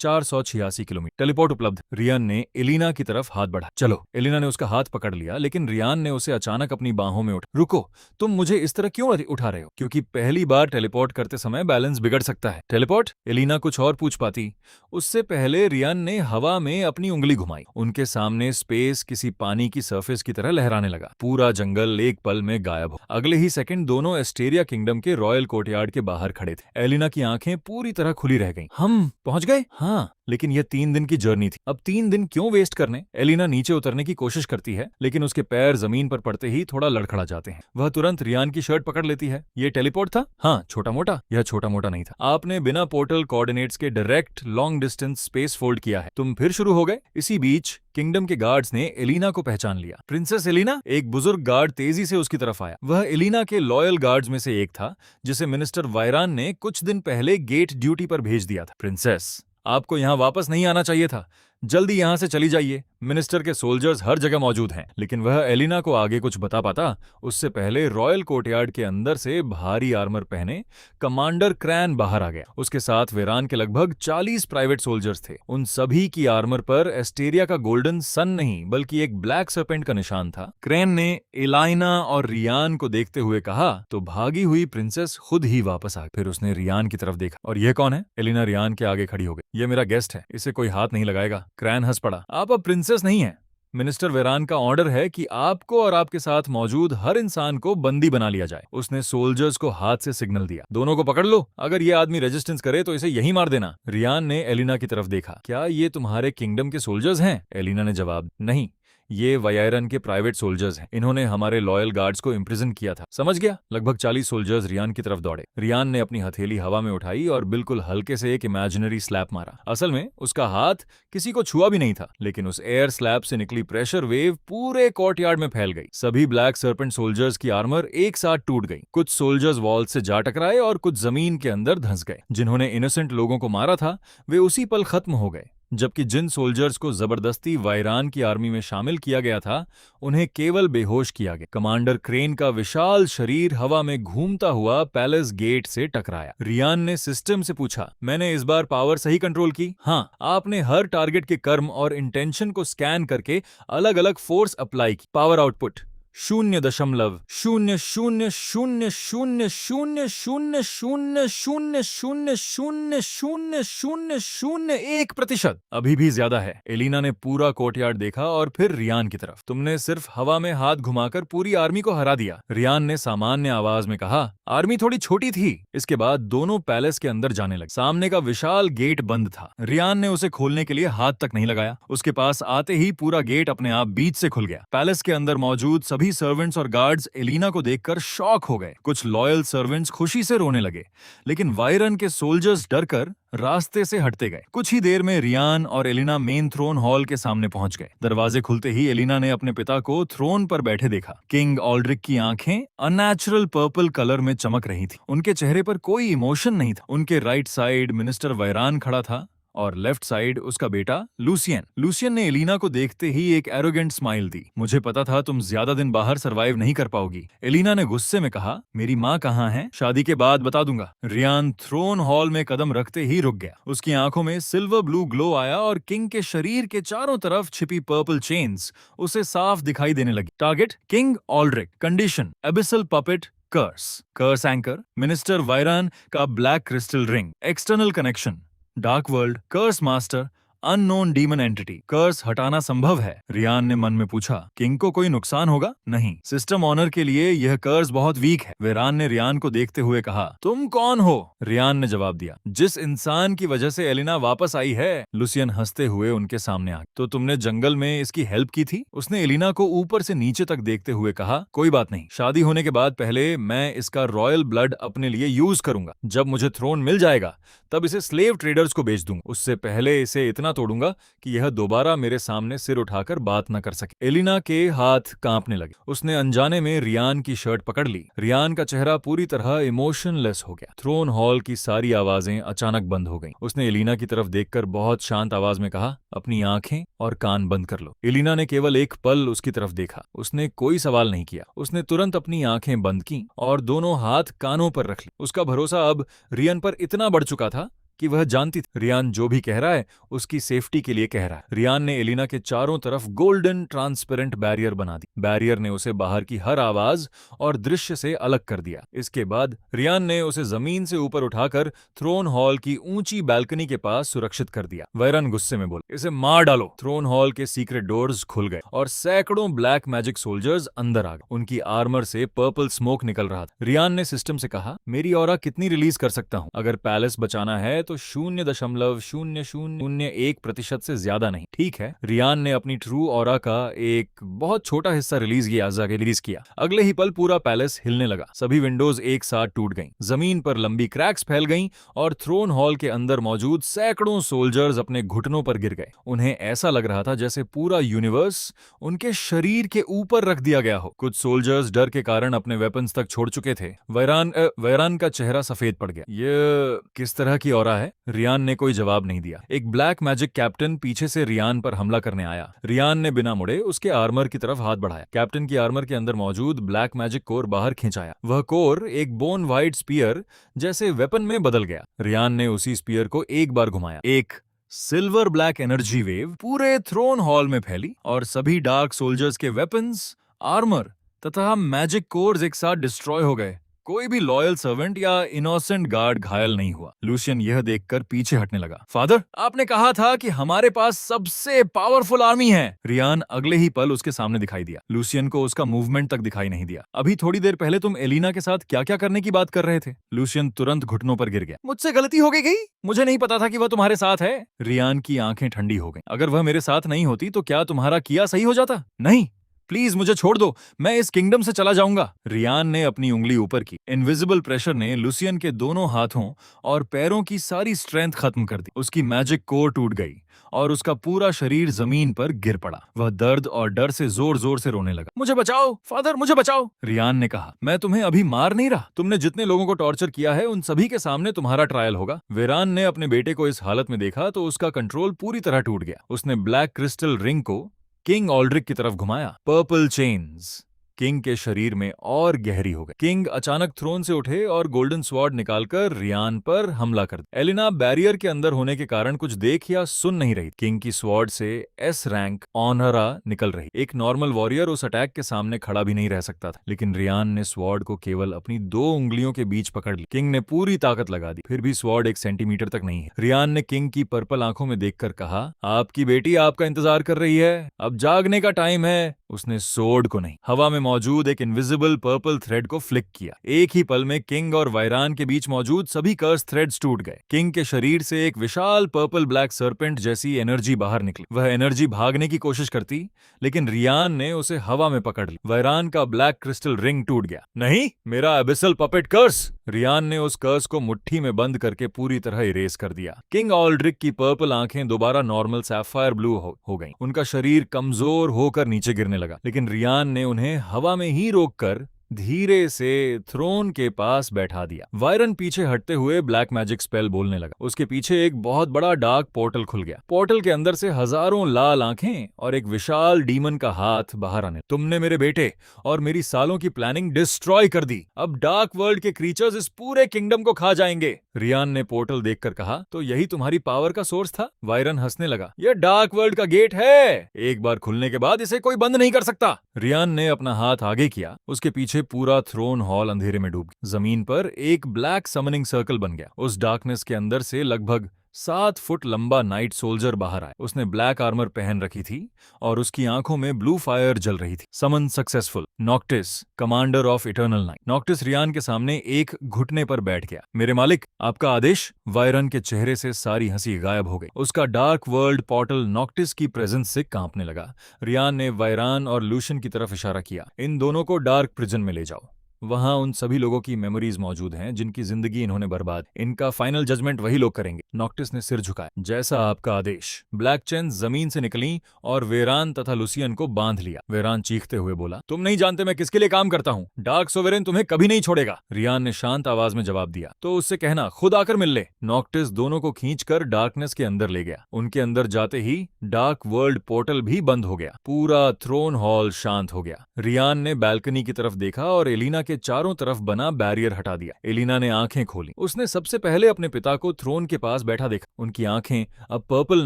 1486 kilometre, teleport उपलब्ध। रियान ने एलिना की तरफ हाथ बढ़ा। चलो। एलिना ने उसका हाथ पकड़ लिया, लेकिन रियान ने उसे अचानक अपनी बाहों में उठा। रुको, तुम मुझे इस तरह क्यों उठा रहे हो? क्योंकि पहली बार टेलीपोर्ट करते समय बैलेंस बिगड़ सकता है। टेलीपोर्ट? एलिना कुछ और पूछ पाती, उससे पहले रियान ने हवा में अपनी उंगली घुमाई। उनके सामने स्पेस किसी पानी की सरफेस की तरह लहराने लगा। पूरा जंगल एक पल में गायब हो। अगले ही सेकंड दोनों एस्टेरिया किंगडम के रॉयल कोर्टयार्ड के बाहर खड़े थे। एलिना की आंखें पूरी तरह खुली रह गईं। हम पहुंच गए? हाँ, लेकिन यह 3 दिन की जर्नी थी। अब 3 दिन क्यों वेस्ट करने? एलिना नीचे उतरने की कोशिश करती है, लेकिन उसके पैर जमीन पर पड़ते ही थोड़ा लड़खड़ा जाते हैं। वह तुरंत रियान की शर्ट पकड़ लेती है। ये टेलीपोर्ट था? हाँ, छोटा मोटा। यह छोटा मोटा नहीं था। आपने बिना पोर्टल कोऑर्डिनेट्स के direct long distance space fold किया है। तुम फिर शुरू हो गए। इसी बीच किंगडम के गार्ड्स ने एलिना को पहचान लिया। Princess Elina? एक बुजुर्ग गार्ड तेजी से उसकी तरफ आया। वह एलिना के लॉयल गार्ड्स में से एक था, जिसे मिनिस्टर वायरान ने कुछ दिन पहले गेट ड्यूटी पर भेज दिया था। प्रिंसेस, आपको यहाँ वापस नहीं आना चाहिए था। जल्दी यहाँ से चली जाइए। मिनिस्टर के सोल्जर्स हर जगह मौजूद हैं। लेकिन वह एलिना को आगे कुछ बता पाता उससे पहले रॉयल कोर्टयार्ड के अंदर से भारी आर्मर पहने कमांडर क्रैन बाहर आ गया। उसके साथ वेरान के लगभग 40 प्राइवेट सोल्जर्स थे। उन सभी की आर्मर पर एस्टेरिया का गोल्डन सन नहीं, बल्कि एक ब्लैक सर्पेंट का निशान था। क्रैन ने एलाइना और रियान को देखते हुए कहा तो भागी हुई प्रिंसेस खुद ही वापस आ गई। फिर उसने रियान की तरफ देखा। और यह कौन है? एलिना रियान के आगे खड़ी हो गई। यह मेरा गेस्ट है, इसे कोई हाथ नहीं लगाएगा। क्रैन हंस पड़ा। आप अब प्रिंसेस नहीं है। मिनिस्टर वेरान का ऑर्डर है कि आपको और आपके साथ मौजूद हर इंसान को बंदी बना लिया जाए। उसने सोल्जर्स को हाथ से सिग्नल दिया, दोनों को पकड़ लो। अगर ये आदमी रेजिस्टेंस करे तो इसे यहीं मार देना। रियान ने एलिना की तरफ देखा। क्या ये तुम्हारे किंगडम के सोल्जर्स हैं? एलिना ने जवाब, नहीं, ये वायरन के प्राइवेट सोल्जर्स हैं। इन्होंने हमारे लॉयल गार्ड्स को इम्प्रिजन किया था। समझ गया? लगभग 40 सोल्जर्स रियान की तरफ दौड़े। रियान ने अपनी हथेली हवा में उठाई और बिल्कुल हल्के से एक इमेजिनरी स्लैप मारा। असल में उसका हाथ किसी को छुआ भी नहीं था, लेकिन उस एयर स्लैप से निकली प्रेशर वेव पूरे कोर्टयार्ड में फैल गई। सभी ब्लैक सर्पेंट सोल्जर्स की आर्मर एक साथ टूट गई। कुछ सोल्जर्स वॉल से जा टकराए और कुछ जमीन के अंदर धंस गए। जिन्होंने इनोसेंट लोगों को मारा था वे उसी पल खत्म हो गए। जबकि जिन सोल्जर्स को जबरदस्ती वायरान की आर्मी में शामिल किया गया था उन्हें केवल बेहोश किया गया। कमांडर क्रेन का विशाल शरीर हवा में घूमता हुआ पैलेस गेट से टकराया। रियान ने सिस्टम से पूछा, मैंने इस बार पावर सही कंट्रोल की? हाँ, आपने हर टारगेट के कर्म और इंटेंशन को स्कैन करके अलग अलग फोर्स अप्लाई की। Power output 0.00000000000001%। अभी भी ज्यादा है। एलिना ने पूरा कोर्टयार्ड देखा और फिर रियान की तरफ। तुमने सिर्फ हवा में हाथ घुमाकर पूरी आर्मी को हरा दिया। रियान ने सामान्य आवाज में कहा, आर्मी थोड़ी छोटी थी। इसके बाद दोनों पैलेस के अंदर जाने लगे। सामने का विशाल गेट बंद था। रियान ने उसे खोलने के लिए हाथ तक नहीं लगाया। उसके पास आते ही पूरा गेट अपने आप बीच से खुल गया। पैलेस के अंदर मौजूद सभी सर्वेंट्स और गार्ड्स एलिना को देखकर शॉक हो गए। कुछ लॉयल सर्वेंट्स खुशी से रोने लगे, लेकिन वायरन के सोल्जर्स डरकर रास्ते से हटते गए। कुछ ही देर में रियान और एलिना मेन थ्रोन हॉल के सामने पहुंच गए। दरवाजे खुलते ही एलिना ने अपने पिता को थ्रोन पर बैठे देखा। किंग ऑल्ड्रिक की आंखें अननेचुरल पर्पल कलर में चमक रही थी। उनके चेहरे पर कोई इमोशन नहीं था। उनके राइट साइड मिनिस्टर वायरान खड़ा था और लेफ्ट साइड उसका बेटा लूसियन। लूसियन ने एलिना को देखते ही एक एरोगेंट स्माइल दी। मुझे पता था तुम ज्यादा दिन बाहर सरवाइव नहीं कर पाओगी। एलिना ने गुस्से में कहा, मेरी माँ कहाँ है? शादी के बाद बता दूंगा। रियान थ्रोन हॉल में कदम रखते ही रुक गया। उसकी आंखों में सिल्वर ब्लू ग्लो आया और किंग के शरीर के चारों तरफ छिपी पर्पल चेन्स उसे साफ दिखाई देने लगी। Target king Aldric. Condition abyssal puppet curse anchor minister Wyran का black crystal ring. External connection dark world curse master unknown demon entity. Curse हटाना संभव है। रियान ने मन में पूछा, किंग को कोई नुकसान होगा? नहीं, सिस्टम ऑनर के लिए यह कर्स बहुत वीक है। वेरान ने रियान को देखते हुए कहा, तुम कौन हो? रियान ने जवाब दिया, जिस इंसान की वजह से एलिना वापस आई है। लुसियन हंसते हुए उनके सामने आ गया। तो तुमने जंगल में इसकी हेल्प की थी? उसने एलिना को ऊपर से नीचे तक देखते हुए कहा, कोई बात नहीं, शादी होने के बाद पहले मैं इसका रॉयल ब्लड अपने लिए यूज करूंगा। जब मुझे थ्रोन मिल जाएगा तब इसे स्लेव ट्रेडर्स को बेच दूंगा। उससे पहले इसे इतना तोड़ूंगा कि यह दोबारा मेरे सामने सिर उठाकर बात न कर सके। एलिना के हाथ कांपने लगे। उसने अनजाने में रियान की शर्ट पकड़ ली। रियान का चेहरा पूरी तरह इमोशनलेस हो गया। थ्रोन हॉल की सारी आवाजें अचानक बंद हो गईं। उसने एलिना की तरफ देखकर बहुत शांत आवाज में कहा, अपनी आंखें और कान बंद कर लो। एलिना ने केवल एक पल उसकी तरफ देखा। उसने कोई सवाल नहीं किया। उसने तुरंत अपनी आंखें बंद की और दोनों हाथ कानों पर रख ली। उसका भरोसा अब रियान पर इतना बढ़ चुका था कि वह जानती थी रियान जो भी कह रहा है उसकी सेफ्टी के लिए कह रहा है। रियान ने एलिना के चारों तरफ गोल्डन ट्रांसपेरेंट बैरियर बना दी। बैरियर ने उसे बाहर की हर आवाज और दृश्य से अलग कर दिया। इसके बाद रियान ने उसे जमीन से ऊपर उठाकर थ्रोन हॉल की ऊंची बैल्कनी के पास सुरक्षित कर दिया। वायरन गुस्से में बोला, इसे मार डालो। थ्रोन हॉल के सीक्रेट डोर्स खुल गए और सैकड़ों ब्लैक मैजिक सोल्जर्स अंदर आ गए। उनकी आर्मर से पर्पल स्मोक निकल रहा था। रियान ने सिस्टम से कहा, मेरी ऑरा कितनी रिलीज कर सकता हूँ? अगर पैलेस बचाना है तो 0.0001% से ज्यादा नहीं। ठीक है। रियान ने अपनी ट्रू ऑरा का एक बहुत छोटा हिस्सा रिलीज किया। अगले ही पल पूरा पैलेस हिलने लगा। सभी विंडोज एक साथ टूट गईं। जमीन पर लंबी क्रैक्स फैल गईं और थ्रोन हॉल के अंदर मौजूद सैकड़ों सोल्जर्स अपने घुटनों पर गिर गए। उन्हें ऐसा लग रहा था जैसे पूरा यूनिवर्स उनके शरीर के ऊपर रख दिया गया हो। कुछ सोल्जर्स डर के कारण अपने वेपन्स तक छोड़ चुके थे। वायरान का चेहरा सफेद पड़ गया। ये किस तरह की ऑरा है? रियान ने कोई जवाब नहीं दिया। एक ब्लैक मैजिक कैप्टन पीछे से रियान पर हमला करने आया। रियान ने बिना मुड़े उसके आर्मर की तरफ हाथ बढ़ाया। कैप्टन की आर्मर के अंदर मौजूद ब्लैक मैजिक कोर बाहर खिंचाया। वह कोर एक बोन वाइट स्पीयर जैसे वेपन में बदल गया। रियान ने उसी स्पीयर को एक बार घुमाया। एक सिल्वर ब्लैक एनर्जी वेव पूरे थ्रोन हॉल में फैली और सभी डार्क सोल्जर्स के वेपन्स, आर्मर तथा मैजिक कोर्स एक साथ डिस्ट्रॉय हो गए। कोई भी लॉयल सर्वेंट या इनोसेंट गार्ड घायल नहीं हुआ। लूसियन यह देखकर पीछे हटने लगा। फादर, आपने कहा था कि हमारे पास सबसे पावरफुल आर्मी है। रियान अगले ही पल उसके सामने दिखाई दिया। लूसियन को उसका मूवमेंट तक दिखाई नहीं दिया। अभी थोड़ी देर पहले तुम एलिना के साथ क्या क्या करने की बात कर रहे थे? लूसियन तुरंत घुटनों पर गिर गया। मुझसे गलती हो गई। मुझे नहीं पता था कि वह तुम्हारे साथ है। रियान की आंखें ठंडी हो गईं। अगर वह मेरे साथ नहीं होती तो क्या तुम्हारा किया सही हो जाता? नहीं, प्लीज मुझे छोड़ दो, मैं इस किंगडम से चला जाऊंगा। रियान ने अपनी उंगली ऊपर की। इनविजिबल प्रेशर ने लुसियन के दोनों हाथों और पैरों की सारी स्ट्रेंथ खत्म कर दी। उसकी मैजिक कोर टूट गई और उसका पूरा शरीर जमीन पर गिर पड़ा। वह दर्द और डर से जोर जोर से रोने लगा। मुझे बचाओ फादर, मुझे बचाओ। रियान ने कहा, मैं तुम्हें अभी मार नहीं रहा। तुमने जितने लोगों को टॉर्चर किया है उन सभी के सामने तुम्हारा ट्रायल होगा। वेरान ने अपने बेटे को इस हालत में देखा तो उसका कंट्रोल पूरी तरह टूट गया। उसने ब्लैक क्रिस्टल रिंग को किंग ऑल्ड्रिक की तरफ घुमाया। पर्पल चेन्स किंग के शरीर में और गहरी हो गई। किंग अचानक थ्रोन से उठे और गोल्डन स्वॉर्ड निकालकर रियान पर हमला कर दिया। एलिना बैरियर के अंदर होने के कारण कुछ देख या सुन नहीं रही। किंग की स्वॉर्ड से एस रैंक ऑनरा निकल रही। एक नॉर्मल वॉरियर उस अटैक के सामने खड़ा भी नहीं रह सकता था, लेकिन रियान ने स्वॉर्ड को केवल अपनी 2 उंगलियों के बीच पकड़ ली। किंग ने पूरी ताकत लगा दी, फिर भी स्वॉर्ड 1 सेंटीमीटर तक नहीं है। रियान ने किंग की पर्पल आंखों में देखकर कहा, आपकी बेटी आपका इंतजार कर रही है, अब जागने का टाइम है। उसने सोर्ड को नहीं, हवा में मौजूद एक इनविजिबल पर्पल थ्रेड को फ्लिक किया। एक ही पल में किंग और वायरान के बीच मौजूद सभी कर्स थ्रेड्स टूट गए। किंग के शरीर से एक विशाल पर्पल ब्लैक सर्पेंट जैसी एनर्जी बाहर निकली। वह एनर्जी भागने की कोशिश करती, लेकिन रियान ने उसे हवा में पकड़ ली। वायरान का ब्लैक क्रिस्टल रिंग टूट गया। नहीं, मेरा एबिसल पपेट कर्स। रियान ने उस कर्स को मुट्ठी में बंद करके पूरी तरह इरेज कर दिया। किंग ऑल्ड्रिक की पर्पल आंखें दोबारा नॉर्मल सैफायर ब्लू हो गईं। उनका शरीर कमजोर होकर नीचे गिरने लगा, लेकिन रियान ने उन्हें हवा में ही रोककर धीरे से थ्रोन के पास बैठा दिया। वायरन पीछे हटते हुए ब्लैक मैजिक स्पेल बोलने लगा। उसके पीछे एक बहुत बड़ा डार्क पोर्टल खुल गया। पोर्टल के अंदर से हजारों लाल आंखें और एक विशाल डीमन का हाथ बाहर आने। तुमने मेरे बेटे और मेरी सालों की प्लानिंग डिस्ट्रॉय कर दी। अब डार्क वर्ल्ड के क्रीचर्स इस पूरे किंगडम को खा जाएंगे। रियान ने पोर्टल देखकर कहा, तो यही तुम्हारी पावर का सोर्स था? वायरन हंसने लगा, यह डार्क वर्ल्ड का गेट है, एक बार खुलने के बाद इसे कोई बंद नहीं कर सकता। रियान ने अपना हाथ आगे किया। उसके पीछे पूरा थ्रोन हॉल अंधेरे में डूब गया। जमीन पर एक ब्लैक समनिंग सर्कल बन गया। उस डार्कनेस के अंदर से लगभग 7 फुट लंबा नाइट सोल्जर बाहर आया। उसने ब्लैक आर्मर पहन रखी थी और उसकी आंखों में ब्लू फायर जल रही थी। Summon successful. Noctis, commander of eternal knight. Noctis Ryan के सामने एक घुटने पर बैठ गया। मेरे मालिक, आपका आदेश। वायरन के चेहरे से सारी हंसी गायब हो गई। उसका डार्क वर्ल्ड पोर्टल नॉक्टिस की प्रेजेंस से कांपने लगा। रियान ने वायरान और लूशन की तरफ इशारा किया, इन दोनों को डार्क प्रिजन में ले जाओ। वहां उन सभी लोगों की मेमोरीज मौजूद हैं जिनकी जिंदगी इन्होंने बर्बाद। इनका फाइनल जजमेंट वही लोग करेंगे। नॉक्टिस ने सिर झुकाया, जैसा आपका आदेश। ब्लैक चेन जमीन से निकली और वेरान तथा लुसियन को बांध लिया। वेरान चीखते हुए बोला, तुम नहीं जानते मैं किसके लिए काम करता हूँ। डार्क सोवेरेन तुम्हें कभी नहीं छोड़ेगा। रियान ने शांत आवाज में जवाब दिया, तो उससे कहना खुद आकर मिल ले। नॉक्टिस दोनों को खींचकर डार्कनेस के अंदर ले गया। उनके अंदर जाते ही डार्क वर्ल्ड पोर्टल भी बंद हो गया। पूरा थ्रोन हॉल शांत हो गया। रियान ने बैल्कनी की तरफ देखा और एलिना के चारों तरफ बना बैरियर हटा दिया। एलिना ने आंखें खोली। उसने सबसे पहले अपने पिता को थ्रोन के पास बैठा देखा। उनकी आंखें अब पर्पल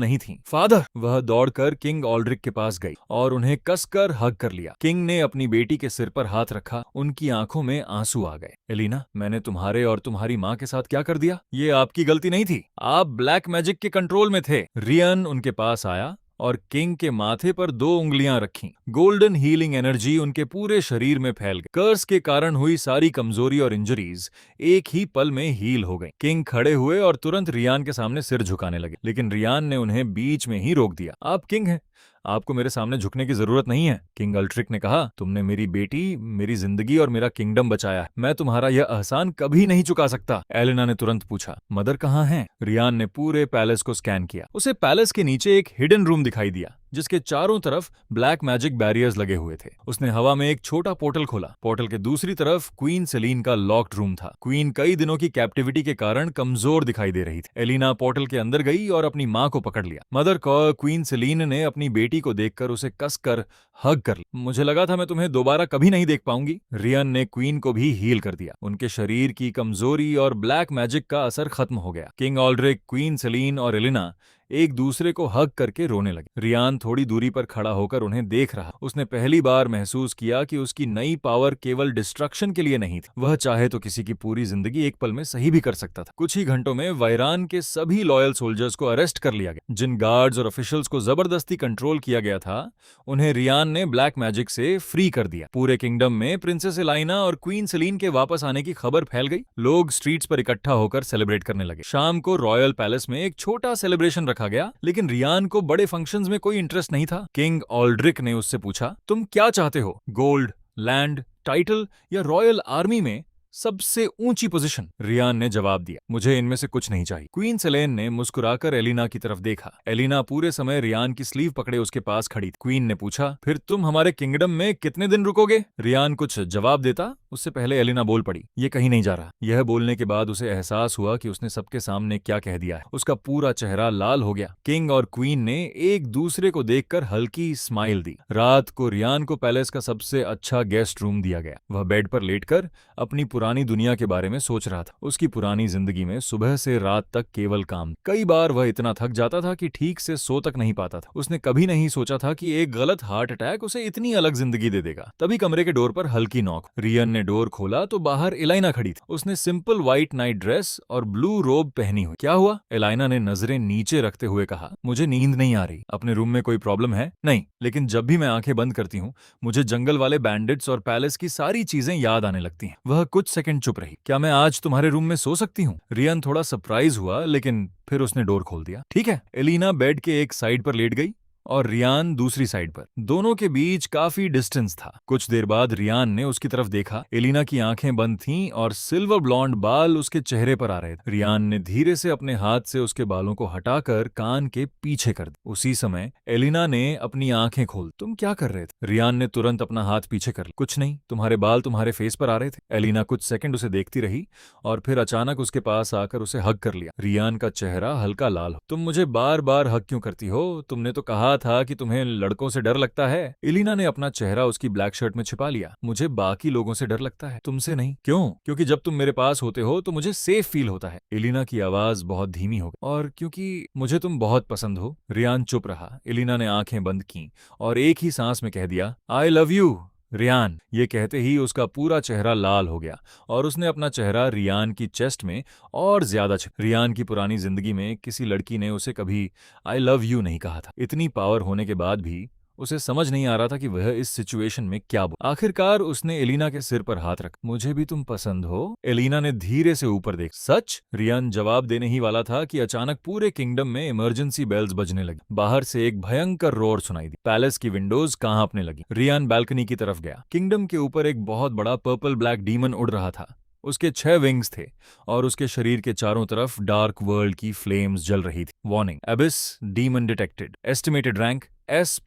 नहीं थीं। फादर! वह दौड़कर किंग ऑल्ड्रिक के पास गई और उन्हें कसकर हग कर लिया। किंग ने अपनी बेटी के सिर पर हाथ रखा। उनकी आंखों में आंसू आ गए। एलिना, मैंने तुम्हारे और तुम्हारी माँ के साथ क्या कर दिया? ये आपकी गलती नहीं थी। आप ब्लैक मैजिक के कंट्रोल में थे। रियन उनके पास आया और किंग के माथे पर 2 उंगलियां रखीं। गोल्डन हीलिंग एनर्जी उनके पूरे शरीर में फैल गई। कर्स के कारण हुई सारी कमजोरी और इंजरीज एक ही पल में हील हो गई। किंग खड़े हुए और तुरंत रियान के सामने सिर झुकाने लगे, लेकिन रियान ने उन्हें बीच में ही रोक दिया। आप किंग हैं, आपको मेरे सामने झुकने की जरूरत नहीं है। किंग अल्ट्रिक ने कहा, तुमने मेरी बेटी, मेरी जिंदगी और मेरा किंगडम बचाया है। मैं तुम्हारा यह एहसान कभी नहीं चुका सकता। एलिना ने तुरंत पूछा, मदर कहाँ हैं? रियान ने पूरे पैलेस को स्कैन किया। उसे पैलेस के नीचे एक हिडन रूम दिखाई दिया जिसके चारों तरफ ब्लैक मैजिक बैरियर्स लगे हुए थे। उसने हवा में एक छोटा पोर्टल खोला। पोर्टल के दूसरी तरफ क्वीन सेलीन का लॉक्ड रूम था। क्वीन कई दिनों की कैप्टिविटी के कारण कमजोर दिखाई दे रही थी। एलिना पोर्टल के अंदर गई और अपनी माँ को पकड़ लिया। मदर क्वीन सेलीन ने अपनी बेटी को देखकर उसे कसकर हग कर ली। मुझे लगा था मैं तुम्हें दोबारा कभी नहीं देख पाऊंगी। रियन ने क्वीन को भी हील कर दिया। उनके शरीर की कमजोरी और ब्लैक मैजिक का असर खत्म हो गया। किंग ऑल्ड्रिक, क्वीन सेलीन और एलिना एक दूसरे को हग करके रोने लगे। रियान थोड़ी दूरी पर खड़ा होकर उन्हें देख रहा। उसने पहली बार महसूस किया कि उसकी नई पावर केवल डिस्ट्रक्शन के लिए नहीं थी। वह चाहे तो किसी की पूरी जिंदगी एक पल में सही भी कर सकता था। कुछ ही घंटों में वायरान के सभी लॉयल सोल्जर्स को अरेस्ट कर लिया गया। जिन गार्ड्स और ऑफिशियल्स को जबरदस्ती कंट्रोल किया गया था, उन्हें रियान ने ब्लैक मैजिक से फ्री कर दिया। पूरे किंगडम में प्रिंसेस एलाइना और क्वीन सेलीन के वापस आने की खबर फैल गई। लोग स्ट्रीट्स पर इकट्ठा होकर सेलिब्रेट करने लगे। शाम को रॉयल पैलेस में एक छोटा सेलिब्रेशन रखा गया, लेकिन रियान को बड़े फंक्शंस में कोई इंटरेस्ट नहीं था। किंग ऑल्ड्रिक ने उससे पूछा, तुम क्या चाहते हो? गोल्ड, लैंड, टाइटल या रॉयल आर्मी में सबसे ऊंची पोजीशन। रियान ने जवाब दिया, मुझे इनमें से कुछ नहीं चाहिए। क्वीन सेलेन ने मुस्कुराकर एलिना की तरफ देखा। एलिना पूरे समय रियान की स्लीव पकड़े उसके पास खड़ी थी। क्वीन ने पूछा, फिर तुम हमारे किंगडम में कितने दिन रुकोगे? रियान कुछ जवाब देता उससे पहले एलिना बोल पड़ी, ये कहीं नहीं जा रहा। यह बोलने के बाद उसे एहसास हुआ कि उसने सबके सामने क्या कह दिया है। उसका पूरा चेहरा लाल हो गया। किंग और क्वीन ने एक दूसरे को देखकर हल्की स्माइल दी। रात को रियान को पैलेस का सबसे अच्छा गेस्ट रूम दिया गया। वह बेड पर लेटकर अपनी पुरानी दुनिया के बारे में सोच रहा था। उसकी पुरानी जिंदगी में सुबह से रात तक केवल काम। कई बार वह इतना थक जाता था कि ठीक से सो तक नहीं पाता था। उसने कभी नहीं सोचा था कि एक गलत हार्ट अटैक उसे इतनी अलग जिंदगी दे देगा। तभी कमरे के डोर पर हल्की नॉक। रियन ने डोर खोला तो बाहर एलाइना खड़ी थी। उसने सिंपल व्हाइट नाइट ड्रेस और ब्लू रोब पहनी हुई। क्या हुआ? एलाइना ने नजरें नीचे रखते हुए कहा, मुझे नींद नहीं आ रही। अपने रूम में कोई प्रॉब्लम है? नहीं, लेकिन जब भी मैं आंखें बंद करती हूँ मुझे जंगल वाले बैंडिट्स और पैलेस की सारी चीजें याद आने लगती हैं। वह कुछ सेकंड चुप रही। क्या मैं आज तुम्हारे रूम में सो सकती हूँ? रियन थोड़ा सरप्राइज हुआ, लेकिन फिर उसने डोर खोल दिया। ठीक है। एलिना बेड के एक साइड पर लेट गई और रियान दूसरी साइड पर। दोनों के बीच काफी डिस्टेंस था। कुछ देर बाद रियान ने उसकी तरफ देखा। एलिना की आंखें बंद थीं और सिल्वर ब्लॉन्ड बाल उसके चेहरे पर आ रहे थे। रियान ने धीरे से अपने हाथ से उसके बालों को हटाकर कान के पीछे कर दिया। उसी समय एलिना ने अपनी आंखें खोल। तुम क्या कर रहे थे? रियान ने तुरंत अपना हाथ पीछे कर लिया। कुछ नहीं, तुम्हारे बाल तुम्हारे फेस पर आ रहे थे। एलिना कुछ सेकंड उसे देखती रही और फिर अचानक उसके पास आकर उसे हग कर लिया। रियान का चेहरा हल्का लाल हो। तुम मुझे बार बार हग क्यों करती हो? तुमने तो कहा था कि तुम्हें लड़कों से डर लगता है। एलिना ने अपना चेहरा उसकी ब्लैक शर्ट में छिपा लिया। मुझे बाकी लोगों से डर लगता है, तुमसे नहीं। क्यों? क्योंकि जब तुम मेरे पास होते हो तो मुझे सेफ फील होता है। एलिना की आवाज बहुत धीमी हो गई। और क्योंकि मुझे तुम बहुत पसंद हो। रियान चुप रहा। एलिना ने आंखें बंद की और एक ही सांस में कह दिया, आई लव यू रियान। ये कहते ही उसका पूरा चेहरा लाल हो गया और उसने अपना चेहरा रियान की चेस्ट में और ज्यादा छिपा। रियान की पुरानी जिंदगी में किसी लड़की ने उसे कभी आई लव यू नहीं कहा था। इतनी पावर होने के बाद भी उसे समझ नहीं आ रहा था कि वह इस सिचुएशन में क्या बोले। आखिरकार उसने एलिना के सिर पर हाथ रखा। मुझे भी तुम पसंद हो? एलिना ने धीरे से ऊपर देख। सच? रियान जवाब देने ही वाला था कि अचानक पूरे किंगडम में इमरजेंसी बेल्स बजने लगी। बाहर से एक भयंकर रोर सुनाई दी। पैलेस की विंडोज कांपने लगी। रियान बालकनी की तरफ गया। किंगडम के ऊपर एक बहुत बड़ा पर्पल ब्लैक डीमन उड़ रहा था। उसके 6 विंग्स थे और उसके शरीर के चारों तरफ डार्क वर्ल्ड की फ्लेम्स जल रही थी। Warning, abyss demon detected. Estimated rank S+।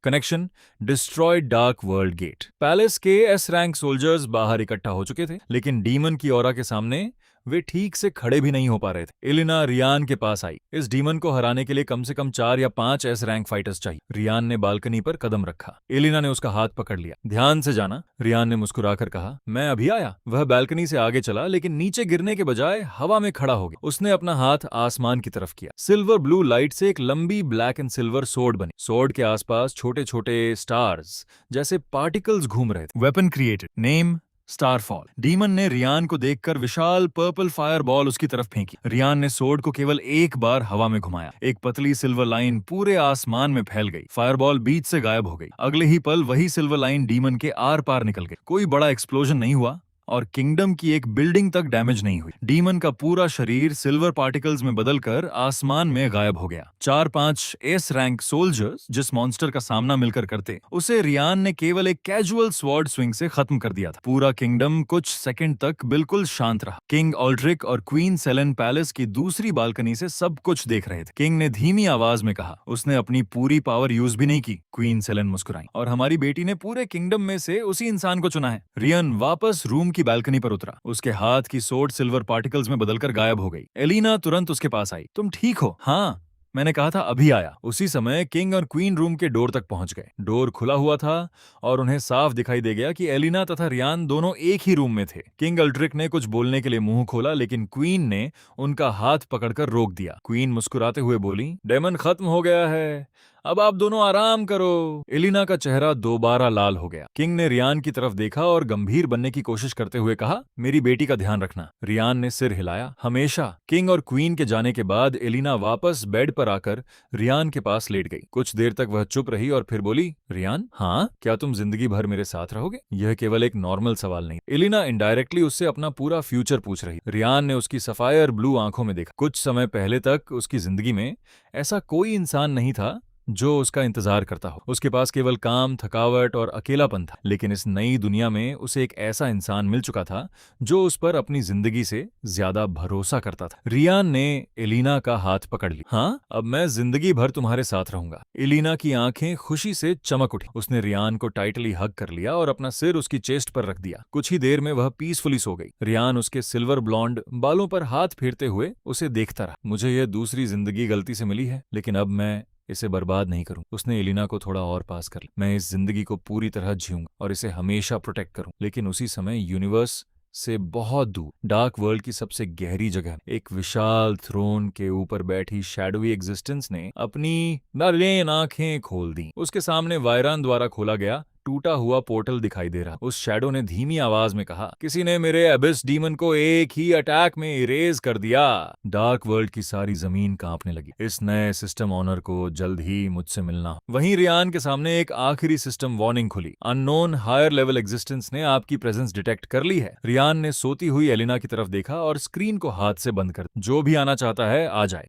Connection, destroyed dark world gate. Palace के S रैंक सोल्जर्स बाहर इकट्ठा हो चुके थे, लेकिन डीमन की ऑरा के सामने वे ठीक से खड़े भी नहीं हो पा रहे थे। एलिना रियान के पास आई। इस डीमन को हराने के लिए कम से कम 4 या 5 S रैंक फाइटर्स चाहिए। रियान ने बालकनी पर कदम रखा। एलिना ने उसका हाथ पकड़ लिया। ध्यान से जाना, रियान ने मुस्कुराकर कहा। मैं अभी आया। वह बालकनी से आगे चला, लेकिन नीचे गिरने के बजाय हवा में खड़ा हो गया। उसने अपना हाथ आसमान की तरफ किया। सिल्वर ब्लू लाइट से एक लंबी ब्लैक एंड सिल्वर सोर्ड बनी। सोर्ड के आसपास छोटे छोटे स्टार्स जैसे पार्टिकल्स घूम रहे थे। Weapon created, name Starfall. Demon ने रियान को देखकर विशाल पर्पल फायर बॉल उसकी तरफ फेंकी। रियान ने सोर्ड को केवल एक बार हवा में घुमाया। एक पतली सिल्वर लाइन पूरे आसमान में फैल गई। फायरबॉल बीच से गायब हो गई। अगले ही पल वही सिल्वर लाइन डीमन के आर पार निकल गई। कोई बड़ा एक्सप्लोजन नहीं हुआ और किंगडम की एक बिल्डिंग तक डैमेज नहीं हुई। डीमन का पूरा शरीर सिल्वर पार्टिकल्स में बदलकर आसमान में गायब हो गया। 4-5 एस रैंक सोल्जर्स जिस मॉन्स्टर का सामना मिलकर करते, उसे रियान ने केवल एक कैजुअल स्वॉर्ड स्विंग से खत्म कर दिया था। पूरा किंगडम कुछ सेकंड तक बिल्कुल शांत रहा। किंग ऑल्ड्रिक और क्वीन सेलेन पैलेस की दूसरी बालकनी से सब कुछ देख रहे थे। किंग ने धीमी आवाज में कहा, उसने अपनी पूरी पावर यूज भी नहीं की। क्वीन सेलेन मुस्कुराई। और हमारी बेटी ने पूरे किंगडम में से उसी इंसान को चुना है। रियन वापस रूम की बालकनी पर उतरा। उसके हाथ की सोर्ड सिल्वर पार्टिकल्स में बदलकर गायब हो गई। एलिना तुरंत उसके पास आई। तुम ठीक हो? हाँ, मैंने कहा था अभी आया। उसी समय किंग और क्वीन रूम के डोर तक पहुंच गए। डोर खुला हुआ था और उन्हें साफ दिखाई दे गया कि एलिना तथा रियान दोनों एक ही रूम में थे। किंग अल्ड्रिक ने कुछ बोलने के लिए मुंह खोला, लेकिन क्वीन ने उनका हाथ पकड़कर रोक दिया। क्वीन मुस्कुराते हुए बोली, डेमन खत्म हो गया है, अब आप दोनों आराम करो। एलिना का चेहरा दोबारा लाल हो गया। किंग ने रियान की तरफ देखा और गंभीर बनने की कोशिश करते हुए कहा, मेरी बेटी का ध्यान रखना। रियान ने सिर हिलाया। हमेशा। किंग और क्वीन के जाने के बाद एलिना वापस बेड पर आकर रियान के पास लेट गई। कुछ देर तक वह चुप रही और फिर बोली, रियान, हाँ, क्या तुम जिंदगी भर मेरे साथ रहोगे? यह केवल एक नॉर्मल सवाल नहीं। एलिना इनडायरेक्टली उससे अपना पूरा फ्यूचर पूछ रही। रियान ने उसकी सफायर ब्लू आंखों में देखा। कुछ समय पहले तक उसकी जिंदगी में ऐसा कोई इंसान नहीं था जो उसका इंतजार करता हो। उसके पास केवल काम, थकावट और अकेलापन था, लेकिन इस नई दुनिया में उसे एक ऐसा इंसान मिल चुका था जो उस पर अपनी जिंदगी से ज्यादा भरोसा करता था। रियान ने एलिना का हाथ पकड़ लिया। हाँ, अब मैं जिंदगी भर तुम्हारे साथ रहूंगा। एलिना की आंखें खुशी से चमक उठी। उसने रियान को टाइटली हग कर लिया और अपना सिर उसकी चेस्ट पर रख दिया। कुछ ही देर में वह पीसफुली सो गई। रियान उसके सिल्वर ब्लॉन्ड बालों पर हाथ फेरते हुए उसे देखता रहा। मुझे यह दूसरी जिंदगी गलती से मिली है, लेकिन अब मैं इसे बर्बाद नहीं करूं। उसने एलिना को थोड़ा और पास कर लिया। मैं इस जिंदगी को पूरी तरह जीऊंगा और इसे हमेशा प्रोटेक्ट करूं। लेकिन उसी समय यूनिवर्स से बहुत दूर, डार्क वर्ल्ड की सबसे गहरी जगह, एक विशाल थ्रोन के ऊपर बैठी शैडोवी एग्जिस्टेंस ने अपनी नर्म आंखें खोल दी। उसके सामने वायरान द्वारा खोला गया टूटा हुआ पोर्टल दिखाई दे रहा। उस शैडो ने धीमी आवाज में कहा, किसी ने मेरे एबिस डीमन को एक ही अटैक में इरेज कर दिया। डार्क वर्ल्ड की सारी जमीन कांपने लगी। इस नए सिस्टम ऑनर को जल्द ही मुझसे मिलना हो। वहीं रियान के सामने एक आखिरी सिस्टम वार्निंग खुली। अननोन हायर लेवल एग्जिस्टेंस ने आपकी प्रेजेंस डिटेक्ट कर ली है। रियान ने सोती हुई एलिना की तरफ देखा और स्क्रीन को हाथ से बंद कर, जो भी आना चाहता है आ जाए।